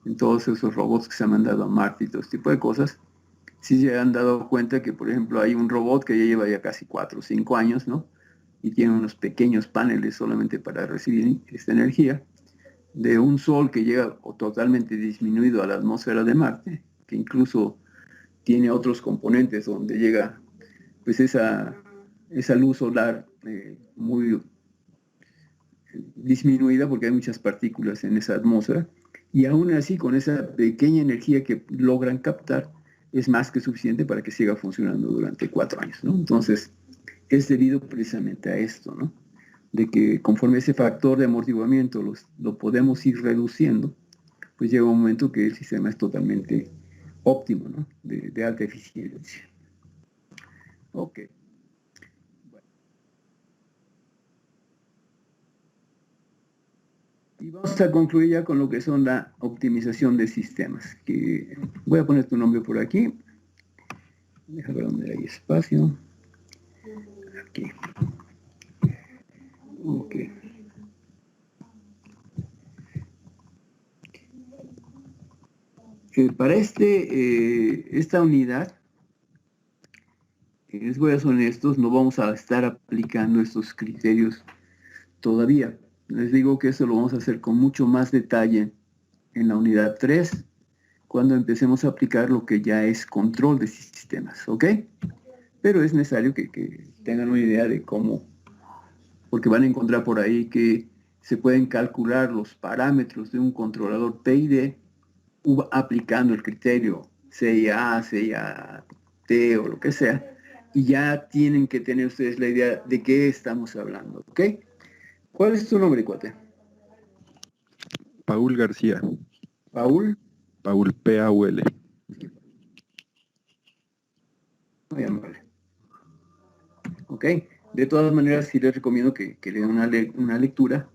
en todos esos robots que se han mandado a Marte y todo este tipo de cosas. Sí se han dado cuenta que, por ejemplo, hay un robot que ya lleva ya casi 4 o 5 años, ¿no? Y tiene unos pequeños paneles solamente para recibir esta energía, de un sol que llega totalmente disminuido a la atmósfera de Marte, que incluso tiene otros componentes donde llega pues esa luz solar muy disminuida porque hay muchas partículas en esa atmósfera, y aún así con esa pequeña energía que logran captar es más que suficiente para que siga funcionando durante 4 años, ¿no? Entonces, es debido precisamente a esto, ¿no? De que conforme ese factor de amortiguamiento lo podemos ir reduciendo, pues llega un momento que el sistema es totalmente óptimo, ¿no? De alta eficiencia. Ok. Y vamos a concluir ya con lo que son la optimización de sistemas. Que voy a poner tu nombre por aquí. Déjame ver dónde hay espacio. Aquí. Ok. Para esta unidad, les voy a ser honestos, no vamos a estar aplicando estos criterios todavía. Les digo que eso lo vamos a hacer con mucho más detalle en la unidad 3, cuando empecemos a aplicar lo que ya es control de sistemas, ¿ok? Pero es necesario que tengan una idea de cómo, porque van a encontrar por ahí que se pueden calcular los parámetros de un controlador PID aplicando el criterio CIA, CIA-T o lo que sea, y ya tienen que tener ustedes la idea de qué estamos hablando, ¿ok? ¿Cuál es tu nombre, cuate? Paul García. Paul. Paul, P-A-U-L. Muy amable. Ok, de todas maneras sí les recomiendo que lean una lectura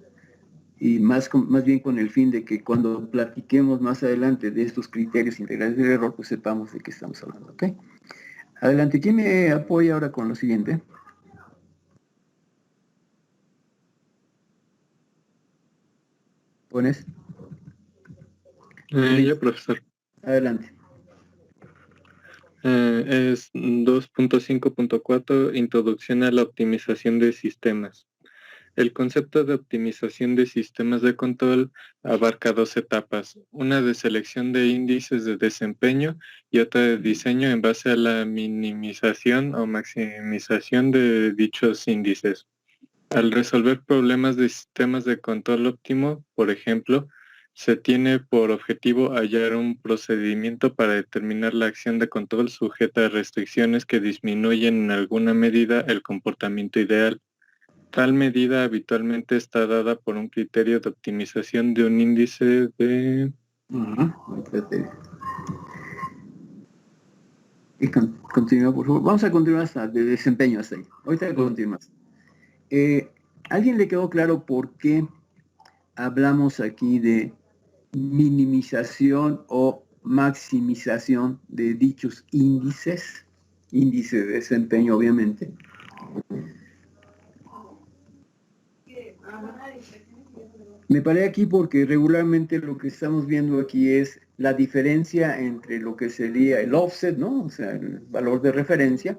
y más bien con el fin de que cuando platiquemos más adelante de estos criterios integrales del error, pues sepamos de qué estamos hablando, ¿ok? Adelante, ¿quién me apoya ahora con lo siguiente? ¿Pones? Yo, profesor. Adelante. Es 2.5.4, Introducción a la optimización de sistemas. El concepto de optimización de sistemas de control abarca dos etapas, una de selección de índices de desempeño y otra de diseño en base a la minimización o maximización de dichos índices. Al resolver problemas de sistemas de control óptimo, por ejemplo, se tiene por objetivo hallar un procedimiento para determinar la acción de control sujeta a restricciones que disminuyen en alguna medida el comportamiento ideal. Tal medida habitualmente está dada por un criterio de optimización de un índice de... Y continúa, por favor. Vamos a continuar hasta de desempeño hasta ahí. Ahorita continuamos. ¿Alguien le quedó claro por qué hablamos aquí de minimización o maximización de dichos índices? Índice de desempeño, obviamente. Me paré aquí porque regularmente lo que estamos viendo aquí es la diferencia entre lo que sería el offset, ¿no? O sea, el valor de referencia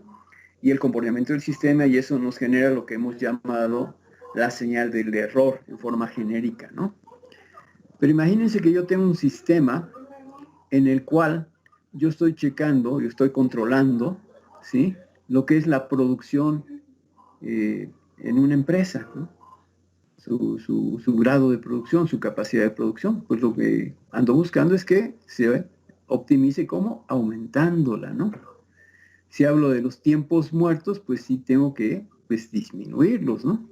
y el comportamiento del sistema, y eso nos genera lo que hemos llamado la señal del error en forma genérica, ¿no? Pero imagínense que yo tengo un sistema en el cual yo estoy checando, yo estoy controlando, ¿sí? Lo que es la producción en una empresa, ¿no? Su grado de producción, su capacidad de producción. Pues lo que ando buscando es que se optimice como aumentándola, ¿no? Si hablo de los tiempos muertos, pues sí tengo que disminuirlos, ¿no?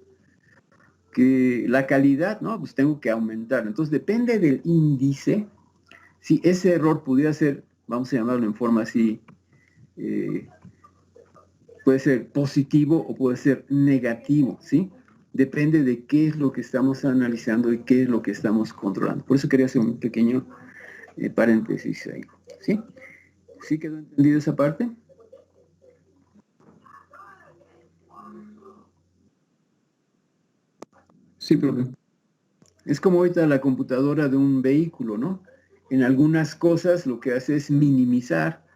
Que la calidad, ¿no? Pues tengo que aumentar. Entonces depende del índice. Si ese error pudiera ser, vamos a llamarlo en forma así, puede ser positivo o puede ser negativo, ¿sí? Depende de qué es lo que estamos analizando y qué es lo que estamos controlando. Por eso quería hacer un pequeño paréntesis ahí, ¿sí? ¿Sí quedó entendido esa parte? Sí, profe. Es como ahorita la computadora de un vehículo, ¿no? En algunas cosas lo que hace es minimizar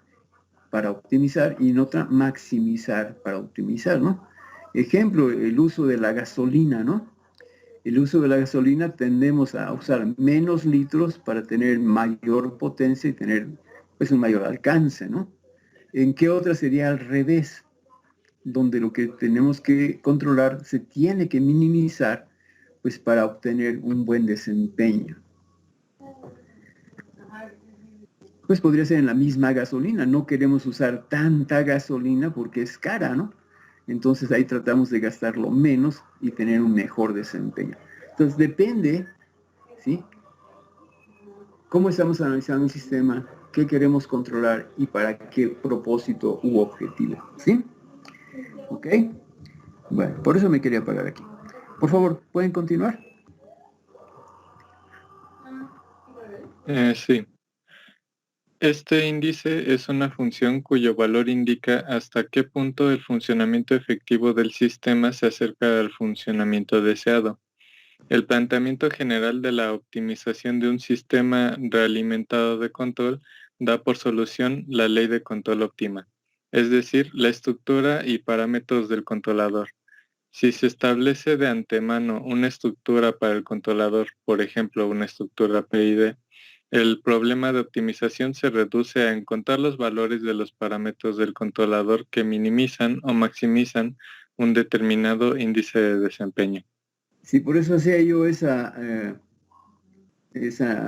para optimizar y en otra maximizar para optimizar, ¿no? Ejemplo, el uso de la gasolina, ¿no? El uso de la gasolina tendemos a usar menos litros para tener mayor potencia y tener pues un mayor alcance, ¿no? ¿En qué otra sería al revés? Donde lo que tenemos que controlar se tiene que minimizar pues para obtener un buen desempeño. Pues podría ser en la misma gasolina, no queremos usar tanta gasolina porque es cara, ¿no? Entonces ahí tratamos de gastarlo menos y tener un mejor desempeño. Entonces depende, ¿sí? Cómo estamos analizando el sistema, qué queremos controlar y para qué propósito u objetivo, ¿sí? ¿Ok? Bueno, por eso me quería parar aquí. Por favor, ¿pueden continuar? Sí. Este índice es una función cuyo valor indica hasta qué punto el funcionamiento efectivo del sistema se acerca al funcionamiento deseado. El planteamiento general de la optimización de un sistema realimentado de control da por solución la ley de control óptima, es decir, la estructura y parámetros del controlador. Si se establece de antemano una estructura para el controlador, por ejemplo, una estructura PID, El problema de optimización se reduce a encontrar los valores de los parámetros del controlador que minimizan o maximizan un determinado índice de desempeño. Sí, por eso hacía yo esa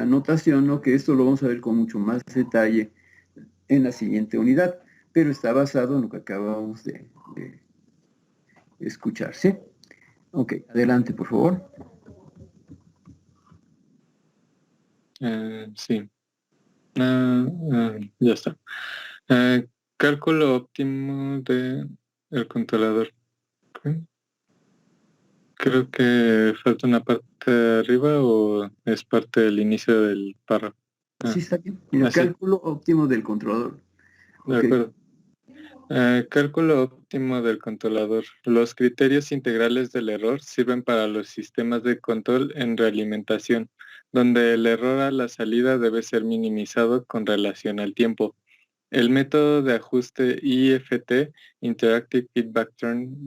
anotación, ¿no? Que esto lo vamos a ver con mucho más detalle en la siguiente unidad, pero está basado en lo que acabamos de escuchar, ¿sí? Ok, adelante, por favor. Sí. Ya está. Cálculo óptimo del controlador. Okay. Creo que falta una parte de arriba o es parte del inicio del párrafo. Sí, está bien. Mira, cálculo óptimo del controlador. De acuerdo. Cálculo óptimo del controlador. Los criterios integrales del error sirven para los sistemas de control en realimentación, donde el error a la salida debe ser minimizado con relación al tiempo. El método de ajuste IFT, Interactive Feedback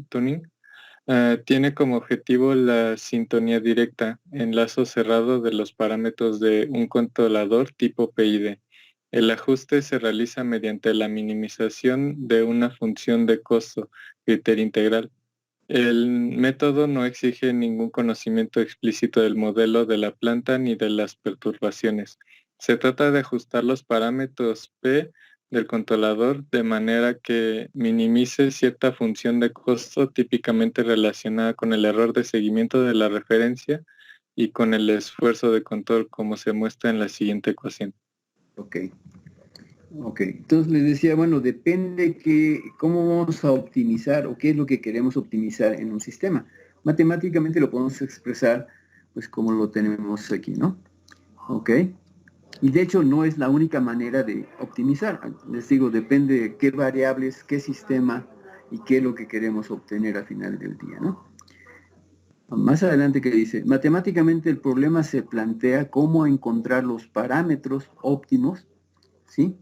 Tuning, tiene como objetivo la sintonía directa, enlazo cerrado de los parámetros de un controlador tipo PID. El ajuste se realiza mediante la minimización de una función de costo, criterio integral. El método no exige ningún conocimiento explícito del modelo de la planta ni de las perturbaciones. Se trata de ajustar los parámetros P del controlador de manera que minimice cierta función de costo típicamente relacionada con el error de seguimiento de la referencia y con el esfuerzo de control, como se muestra en la siguiente ecuación. Ok. Entonces les decía, bueno, depende cómo vamos a optimizar o qué es lo que queremos optimizar en un sistema. Matemáticamente lo podemos expresar pues como lo tenemos aquí, ¿no? Ok. Y de hecho no es la única manera de optimizar. Les digo, depende de qué variables, qué sistema y qué es lo que queremos obtener al final del día, ¿no? Más adelante que dice, matemáticamente el problema se plantea cómo encontrar los parámetros óptimos, ¿sí?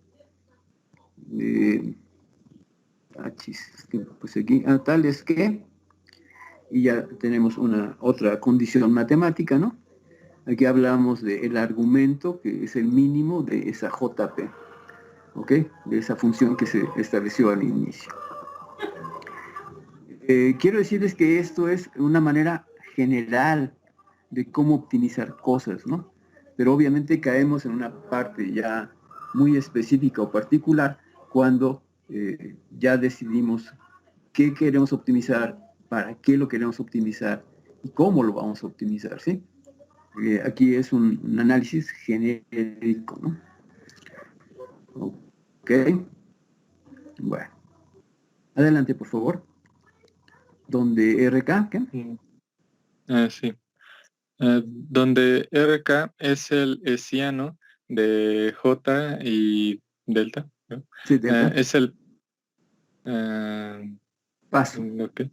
Pues aquí, tal es que, y ya tenemos otra condición matemática, ¿no? Aquí hablamos del argumento, que es el mínimo de esa JP, ¿ok? De esa función que se estableció al inicio. Quiero decirles que esto es una manera general de cómo optimizar cosas, ¿no? Pero obviamente caemos en una parte ya muy específica o particular cuando ya decidimos qué queremos optimizar, para qué lo queremos optimizar y cómo lo vamos a optimizar, ¿sí? Aquí es un análisis genérico, ¿no? Ok. Bueno. Adelante, por favor. Donde RK, ¿qué? Sí. Donde RK es el hessiano de J y delta. ¿No? Sí, delta. Es el paso. Okay.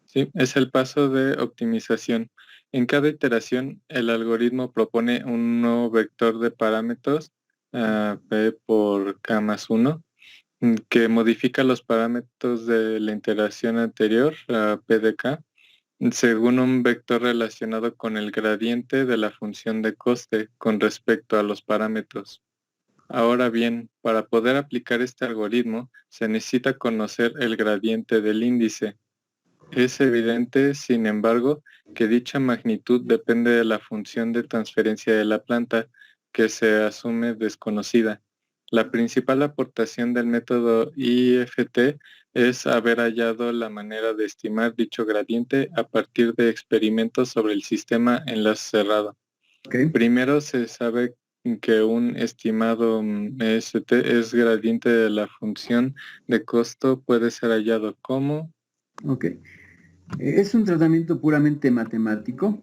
Sí, es el paso de optimización. En cada iteración, el algoritmo propone un nuevo vector de parámetros, P por K más 1, que modifica los parámetros de la iteración anterior, P de K, según un vector relacionado con el gradiente de la función de coste con respecto a los parámetros. Ahora bien, para poder aplicar este algoritmo, se necesita conocer el gradiente del índice. Es evidente, sin embargo, que dicha magnitud depende de la función de transferencia de la planta, que se asume desconocida. La principal aportación del método IFT es haber hallado la manera de estimar dicho gradiente a partir de experimentos sobre el sistema enlace cerrado. Okay. Primero se sabe que un estimado MST es gradiente de la función de costo puede ser hallado como... Ok. Es un tratamiento puramente matemático,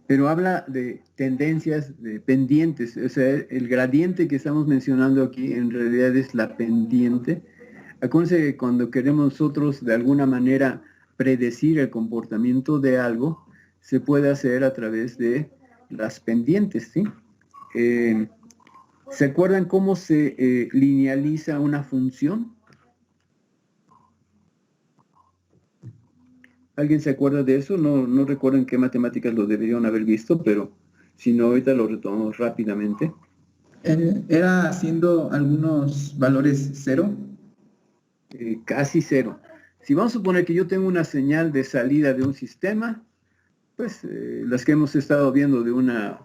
pero habla de tendencias, de pendientes. O sea, el gradiente que estamos mencionando aquí en realidad es la pendiente. Acuérdense que cuando queremos nosotros de alguna manera predecir el comportamiento de algo, se puede hacer a través de las pendientes, ¿sí? ¿Se acuerdan cómo se linealiza una función? ¿Alguien se acuerda de eso? No recuerdo en qué matemáticas lo deberían haber visto, pero si no, ahorita lo retomamos rápidamente. Era haciendo algunos valores cero. Casi cero. Si vamos a suponer que yo tengo una señal de salida de un sistema, pues las que hemos estado viendo de una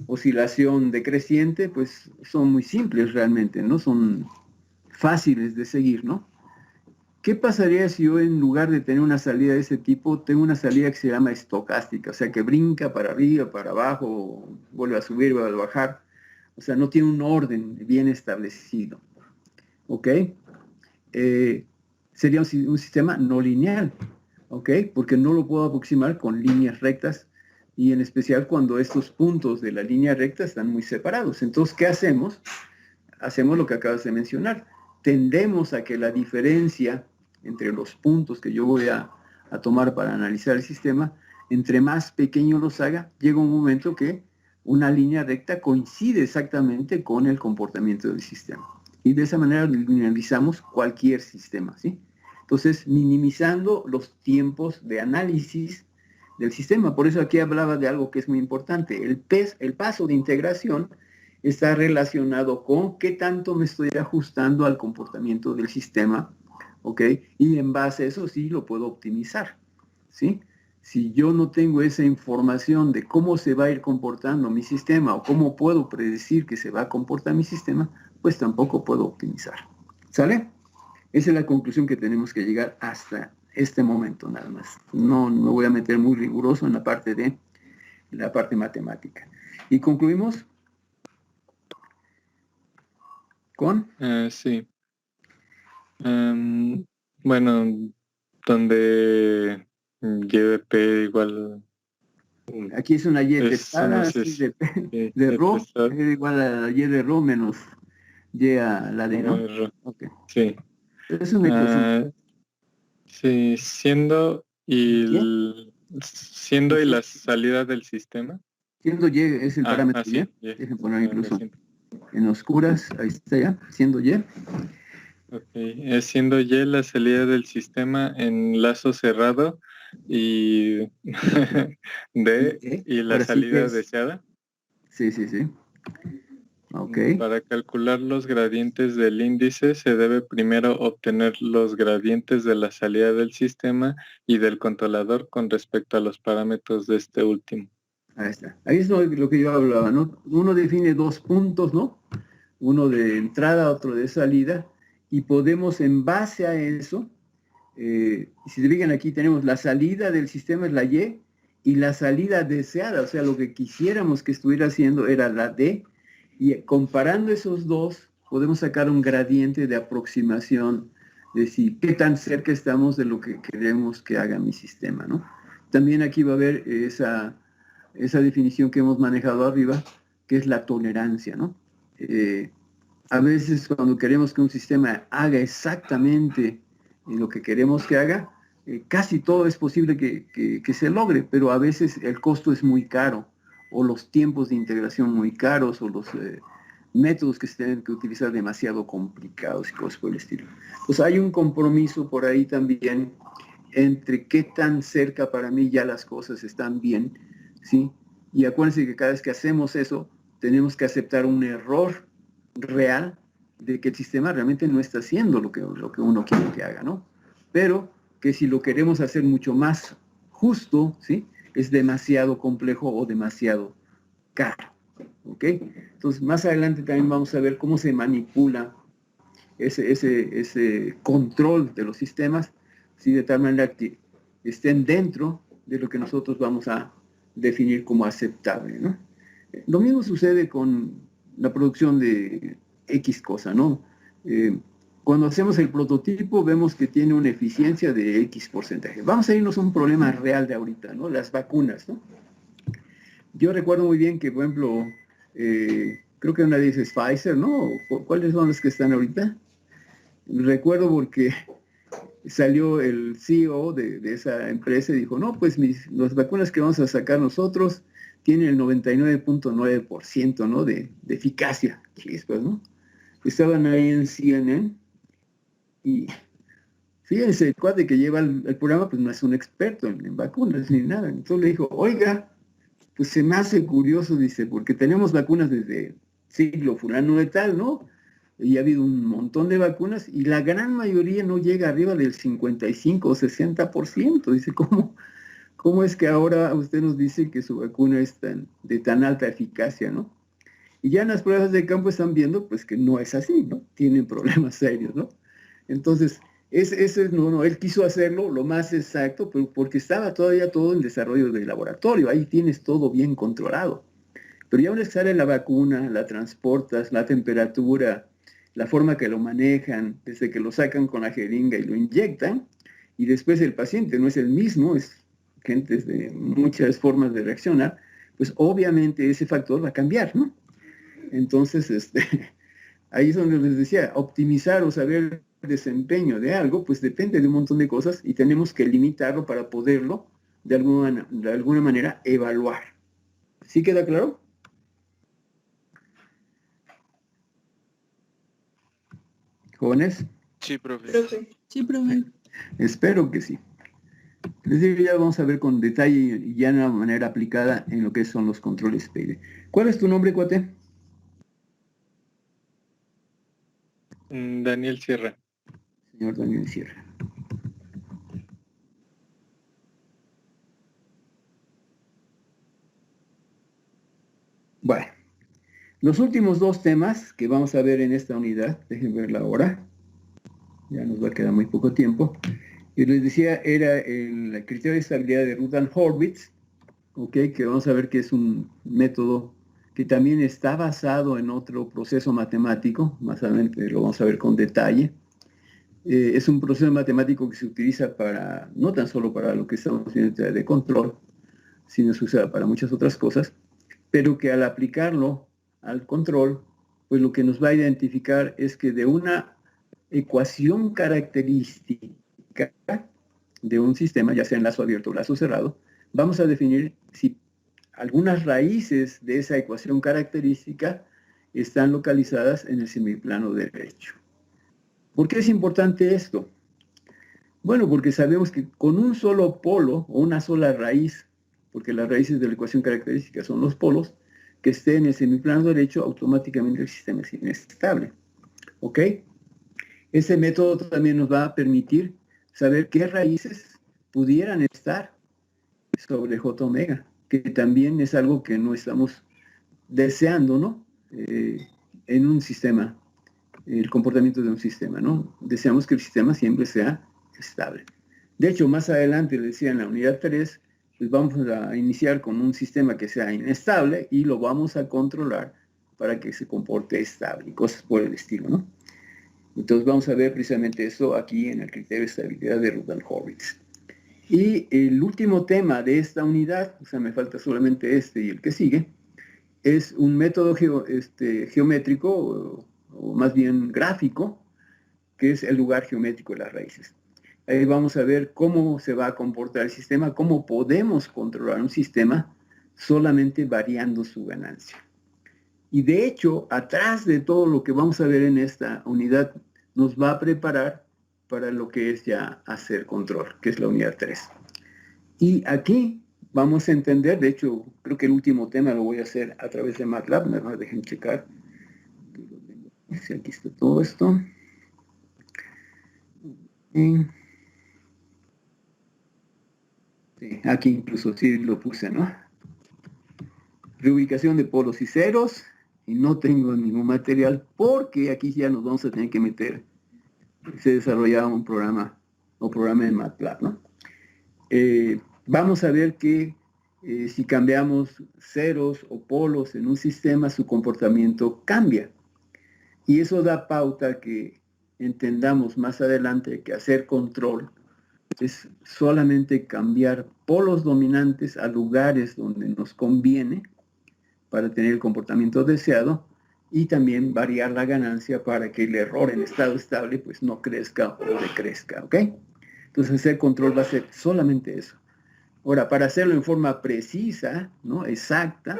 oscilación decreciente, pues son muy simples realmente, ¿no? Son fáciles de seguir, ¿no? ¿Qué pasaría si yo en lugar de tener una salida de ese tipo, tengo una salida que se llama estocástica? O sea, que brinca para arriba, para abajo, vuelve a subir, vuelve a bajar. O sea, no tiene un orden bien establecido. ¿Ok? Sería un sistema no lineal. ¿Ok? Porque no lo puedo aproximar con líneas rectas y en especial cuando estos puntos de la línea recta están muy separados. Entonces, ¿qué hacemos? Hacemos lo que acabas de mencionar. Tendemos a que la diferencia entre los puntos que yo voy a tomar para analizar el sistema, entre más pequeño los haga, llega un momento que una línea recta coincide exactamente con el comportamiento del sistema. Y de esa manera linealizamos cualquier sistema, ¿sí? Entonces, minimizando los tiempos de análisis del sistema. Por eso aquí hablaba de algo que es muy importante. El paso de integración está relacionado con qué tanto me estoy ajustando al comportamiento del sistema, ¿ok? Y en base a eso sí lo puedo optimizar, ¿sí? Si yo no tengo esa información de cómo se va a ir comportando mi sistema o cómo puedo predecir que se va a comportar mi sistema, pues tampoco puedo optimizar, ¿sale? Esa es la conclusión que tenemos que llegar hasta este momento nada más. No me voy a meter muy riguroso en la parte matemática. Y concluimos con... Sí. Bueno, donde YP igual... Aquí es una Y es testada, una así sí, de Rho, es igual a la Y de Rho menos Y a la D, ¿no? Okay. Sí. Es una ecuación. Sí, siendo y la salida del sistema. Siendo Y es el parámetro sí, Y. Dejen poner incluso en oscuras, ahí está ya, siendo Y. Ok, es siendo Y la salida del sistema en lazo cerrado y D y la Ahora salida sí deseada. Sí. Okay. Para calcular los gradientes del índice se debe primero obtener los gradientes de la salida del sistema y del controlador con respecto a los parámetros de este último. Ahí está. Ahí es lo que yo hablaba, ¿no? Uno define dos puntos, ¿no? Uno de entrada, otro de salida, y podemos en base a eso, si se fijan aquí tenemos la salida del sistema es la y la salida deseada, o sea, lo que quisiéramos que estuviera haciendo era la D, y comparando esos dos, podemos sacar un gradiente de aproximación de si qué tan cerca estamos de lo que queremos que haga mi sistema, ¿no? También aquí va a haber esa definición que hemos manejado arriba, que es la tolerancia, ¿no? A veces cuando queremos que un sistema haga exactamente lo que queremos que haga, casi todo es posible que se logre, pero a veces el costo es muy caro, o los tiempos de integración muy caros, o los métodos que se tienen que utilizar demasiado complicados y cosas por el estilo. Pues hay un compromiso por ahí también entre qué tan cerca para mí ya las cosas están bien, ¿sí? Y acuérdense que cada vez que hacemos eso, tenemos que aceptar un error real de que el sistema realmente no está haciendo lo que uno quiere que haga, ¿no? Pero que si lo queremos hacer mucho más justo, ¿sí? Es demasiado complejo o demasiado caro, ¿ok? Entonces, más adelante también vamos a ver cómo se manipula ese control de los sistemas, ¿sí? De tal manera que estén dentro de lo que nosotros vamos a definir como aceptable, ¿no? Lo mismo sucede con la producción de X cosa, ¿no? Cuando hacemos el prototipo vemos que tiene una eficiencia de X porcentaje. Vamos a irnos a un problema real de ahorita, ¿no? Las vacunas, ¿no? Yo recuerdo muy bien que, por ejemplo, creo que una de esas es Pfizer, ¿no? ¿Cuáles son las que están ahorita? Recuerdo porque salió el CEO de esa empresa y dijo, no, pues las vacunas que vamos a sacar nosotros tienen el 99.9%, ¿no? de eficacia. Chispas, ¿no? Estaban ahí en CNN y fíjense, el cuate que lleva el programa pues no es un experto en vacunas ni nada. Entonces le dijo, oiga, pues se me hace curioso, dice, porque tenemos vacunas desde siglo fulano de tal, ¿no? Y ha habido un montón de vacunas y la gran mayoría no llega arriba del 55 o 60%. Dice, ¿cómo es que ahora usted nos dice que su vacuna es de tan alta eficacia, ¿no? Y ya en las pruebas de campo están viendo pues que no es así, ¿no? Tienen problemas serios, ¿no? Entonces, él quiso hacerlo lo más exacto, pero porque estaba todavía todo en desarrollo de laboratorio, ahí tienes todo bien controlado. Pero ya una vez que sale la vacuna, la transportas, la temperatura, la forma que lo manejan, desde que lo sacan con la jeringa y lo inyectan, y después el paciente no es el mismo, es gente de muchas formas de reaccionar, pues obviamente ese factor va a cambiar, ¿no? Entonces, ahí es donde les decía, optimizar o saber el desempeño de algo, pues depende de un montón de cosas y tenemos que limitarlo para poderlo, de alguna manera, evaluar. ¿Sí queda claro? ¿Jóvenes? Sí, profe. Sí, profe. Espero que sí. Les digo, ya vamos a ver con detalle y ya de una manera aplicada en lo que son los controles PID. ¿Cuál es tu nombre, cuate? Daniel Sierra. Señor Daniel Sierra. Bueno, los últimos dos temas que vamos a ver en esta unidad, déjenme verla ahora, ya nos va a quedar muy poco tiempo, y les decía, era el criterio de estabilidad de Rutherford-Horwitz, okay, que vamos a ver que es un método que también está basado en otro proceso matemático, más adelante lo vamos a ver con detalle. Es un proceso matemático que se utiliza para, no tan solo para lo que estamos viendo de control, sino se usa para muchas otras cosas, pero que al aplicarlo al control, pues lo que nos va a identificar es que de una ecuación característica de un sistema, ya sea en lazo abierto o lazo cerrado, vamos a definir si algunas raíces de esa ecuación característica están localizadas en el semiplano derecho. ¿Por qué es importante esto? Bueno, porque sabemos que con un solo polo o una sola raíz, porque las raíces de la ecuación característica son los polos, que esté en el semiplano derecho, automáticamente el sistema es inestable. ¿Ok? Ese método también nos va a permitir saber qué raíces pudieran estar sobre J omega, que también es algo que no estamos deseando, ¿no? En un sistema, el comportamiento de un sistema, ¿no? Deseamos que el sistema siempre sea estable. De hecho, más adelante, les decía en la unidad 3, pues vamos a iniciar con un sistema que sea inestable y lo vamos a controlar para que se comporte estable y cosas por el estilo, ¿no? Entonces vamos a ver precisamente eso aquí en el criterio de estabilidad de Rutherford-Horwitz. Y el último tema de esta unidad, o sea, me falta solamente este y el que sigue, es un método geométrico, o más bien gráfico, que es el lugar geométrico de las raíces. Ahí vamos a ver cómo se va a comportar el sistema, cómo podemos controlar un sistema solamente variando su ganancia. Y de hecho, atrás de todo lo que vamos a ver en esta unidad, nos va a preparar para lo que es ya hacer control, que es la unidad 3. Y aquí vamos a entender, de hecho, creo que el último tema lo voy a hacer a través de MATLAB, me dejen checar. Aquí está todo esto. Sí, aquí incluso sí lo puse, ¿no? Reubicación de polos y ceros, y no tengo ningún material porque aquí ya nos vamos a tener que meter, se desarrollaba un programa o programa en MATLAB, ¿no? Vamos a ver que si cambiamos ceros o polos en un sistema, su comportamiento cambia. Y eso da pauta que entendamos más adelante que hacer control es solamente cambiar polos dominantes a lugares donde nos conviene para tener el comportamiento deseado y también variar la ganancia para que el error en estado estable pues no crezca o decrezca, ¿ok? Entonces hacer control va a ser solamente eso. Ahora, para hacerlo en forma precisa, ¿no? Exacta,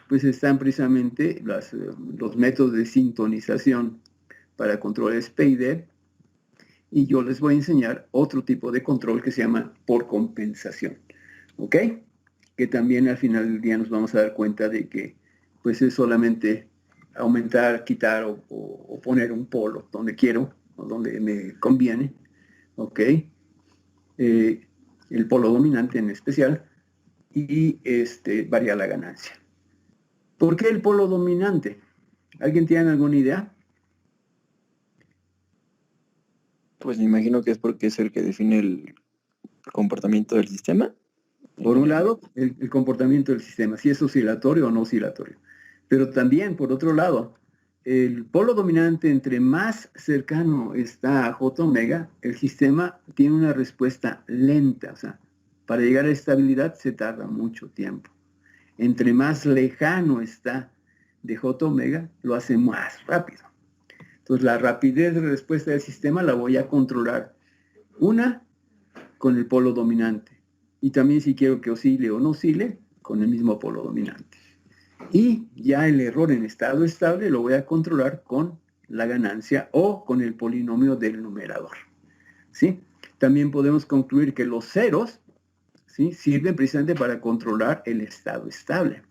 pues están precisamente los métodos de sintonización para controles PID, y yo les voy a enseñar otro tipo de control que se llama por compensación, ¿ok? Que también al final del día nos vamos a dar cuenta de que pues es solamente aumentar, quitar o poner un polo donde quiero o donde me conviene, ¿ok? El polo dominante en especial, y varía la ganancia. ¿Por qué el polo dominante? ¿Alguien tiene alguna idea? Pues me imagino que es porque es el que define el comportamiento del sistema. Por un lado, el comportamiento del sistema, si es oscilatorio o no oscilatorio. Pero también, por otro lado, el polo dominante, entre más cercano está a J omega, el sistema tiene una respuesta lenta. O sea, para llegar a estabilidad se tarda mucho tiempo. Entre más lejano está de J omega, lo hace más rápido. Entonces, la rapidez de respuesta del sistema la voy a controlar. Una, con el polo dominante. Y también si quiero que oscile o no oscile, con el mismo polo dominante. Y ya el error en estado estable lo voy a controlar con la ganancia o con el polinomio del numerador. ¿Sí? También podemos concluir que los ceros, ¿sí?, sirven precisamente para controlar el estado estable.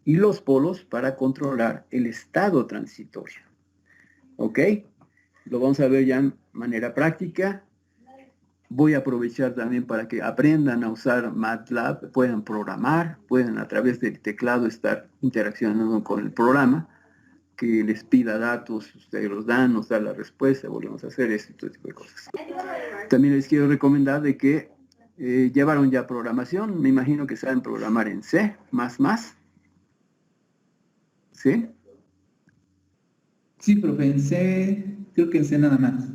Y los polos para controlar el estado transitorio. ¿Ok? Lo vamos a ver ya en manera práctica. Voy a aprovechar también para que aprendan a usar MATLAB, puedan programar, puedan a través del teclado estar interaccionando con el programa, que les pida datos, ustedes los dan, nos da la respuesta, volvemos a hacer este tipo de cosas. También les quiero recomendar de que llevaron ya programación, me imagino que saben programar en C++, ¿sí? Sí, profe, en C, creo que en C nada más.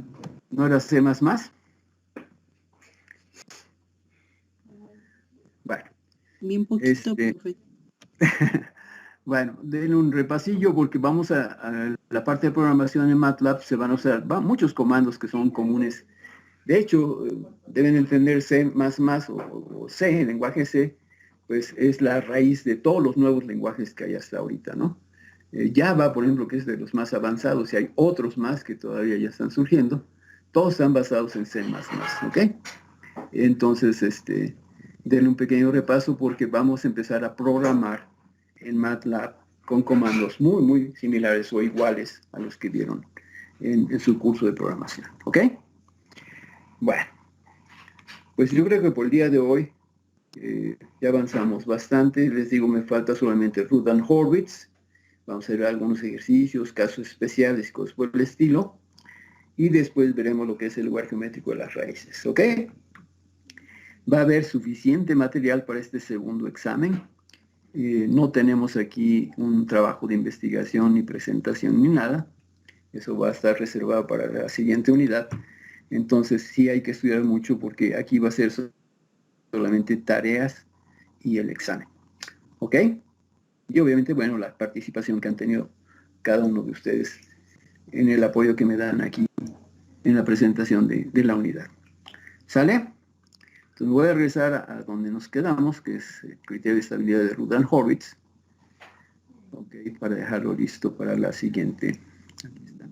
¿No era C++? Bueno. Bien poquito, profe. Bueno, denle un repasillo porque vamos a la parte de programación en MATLAB. Se van a usar muchos comandos que son comunes. De hecho, deben entender C++ o C, el lenguaje C, pues es la raíz de todos los nuevos lenguajes que hay hasta ahorita, ¿no? Java, por ejemplo, que es de los más avanzados, y hay otros más que todavía ya están surgiendo, todos están basados en C++, ¿ok? Entonces, denle un pequeño repaso porque vamos a empezar a programar en MATLAB con comandos muy, muy similares o iguales a los que vieron en su curso de programación, ¿ok? Bueno, pues yo creo que por el día de hoy ya avanzamos bastante. Les digo, me falta solamente Rudhan-Horvitz. Vamos a ver algunos ejercicios, casos especiales, cosas por el estilo. Y después veremos lo que es el lugar geométrico de las raíces, ¿ok? Va a haber suficiente material para este segundo examen. No tenemos aquí un trabajo de investigación, ni presentación, ni nada. Eso va a estar reservado para la siguiente unidad. Entonces sí hay que estudiar mucho porque aquí va a ser solamente tareas y el examen. ¿Ok? Y obviamente, bueno, la participación que han tenido cada uno de ustedes en el apoyo que me dan aquí en la presentación de la unidad. ¿Sale? Entonces voy a regresar a donde nos quedamos, que es el criterio de estabilidad de Rudhan-Horvitz. Ok, para dejarlo listo para la siguiente. Aquí está.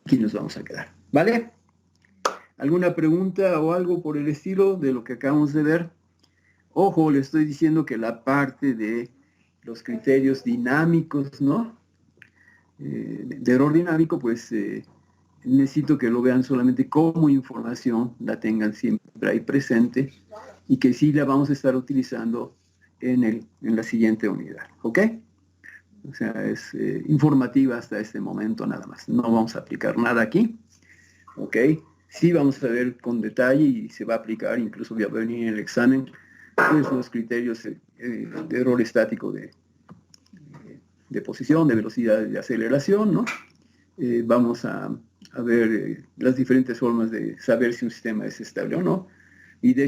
Aquí nos vamos a quedar. ¿Vale? ¿Alguna pregunta o algo por el estilo de lo que acabamos de ver? Ojo, le estoy diciendo que la parte de los criterios dinámicos, ¿no? De error dinámico, pues necesito que lo vean solamente como información, la tengan siempre ahí presente y que sí la vamos a estar utilizando en la siguiente unidad, ¿ok? O sea, es informativa hasta este momento nada más. No vamos a aplicar nada aquí, ¿ok? Sí vamos a ver con detalle y se va a aplicar, incluso voy a venir en el examen, pues los criterios de error estático de posición, de velocidad, de aceleración, ¿no? Vamos a ver las diferentes formas de saber si un sistema es estable o no. Y de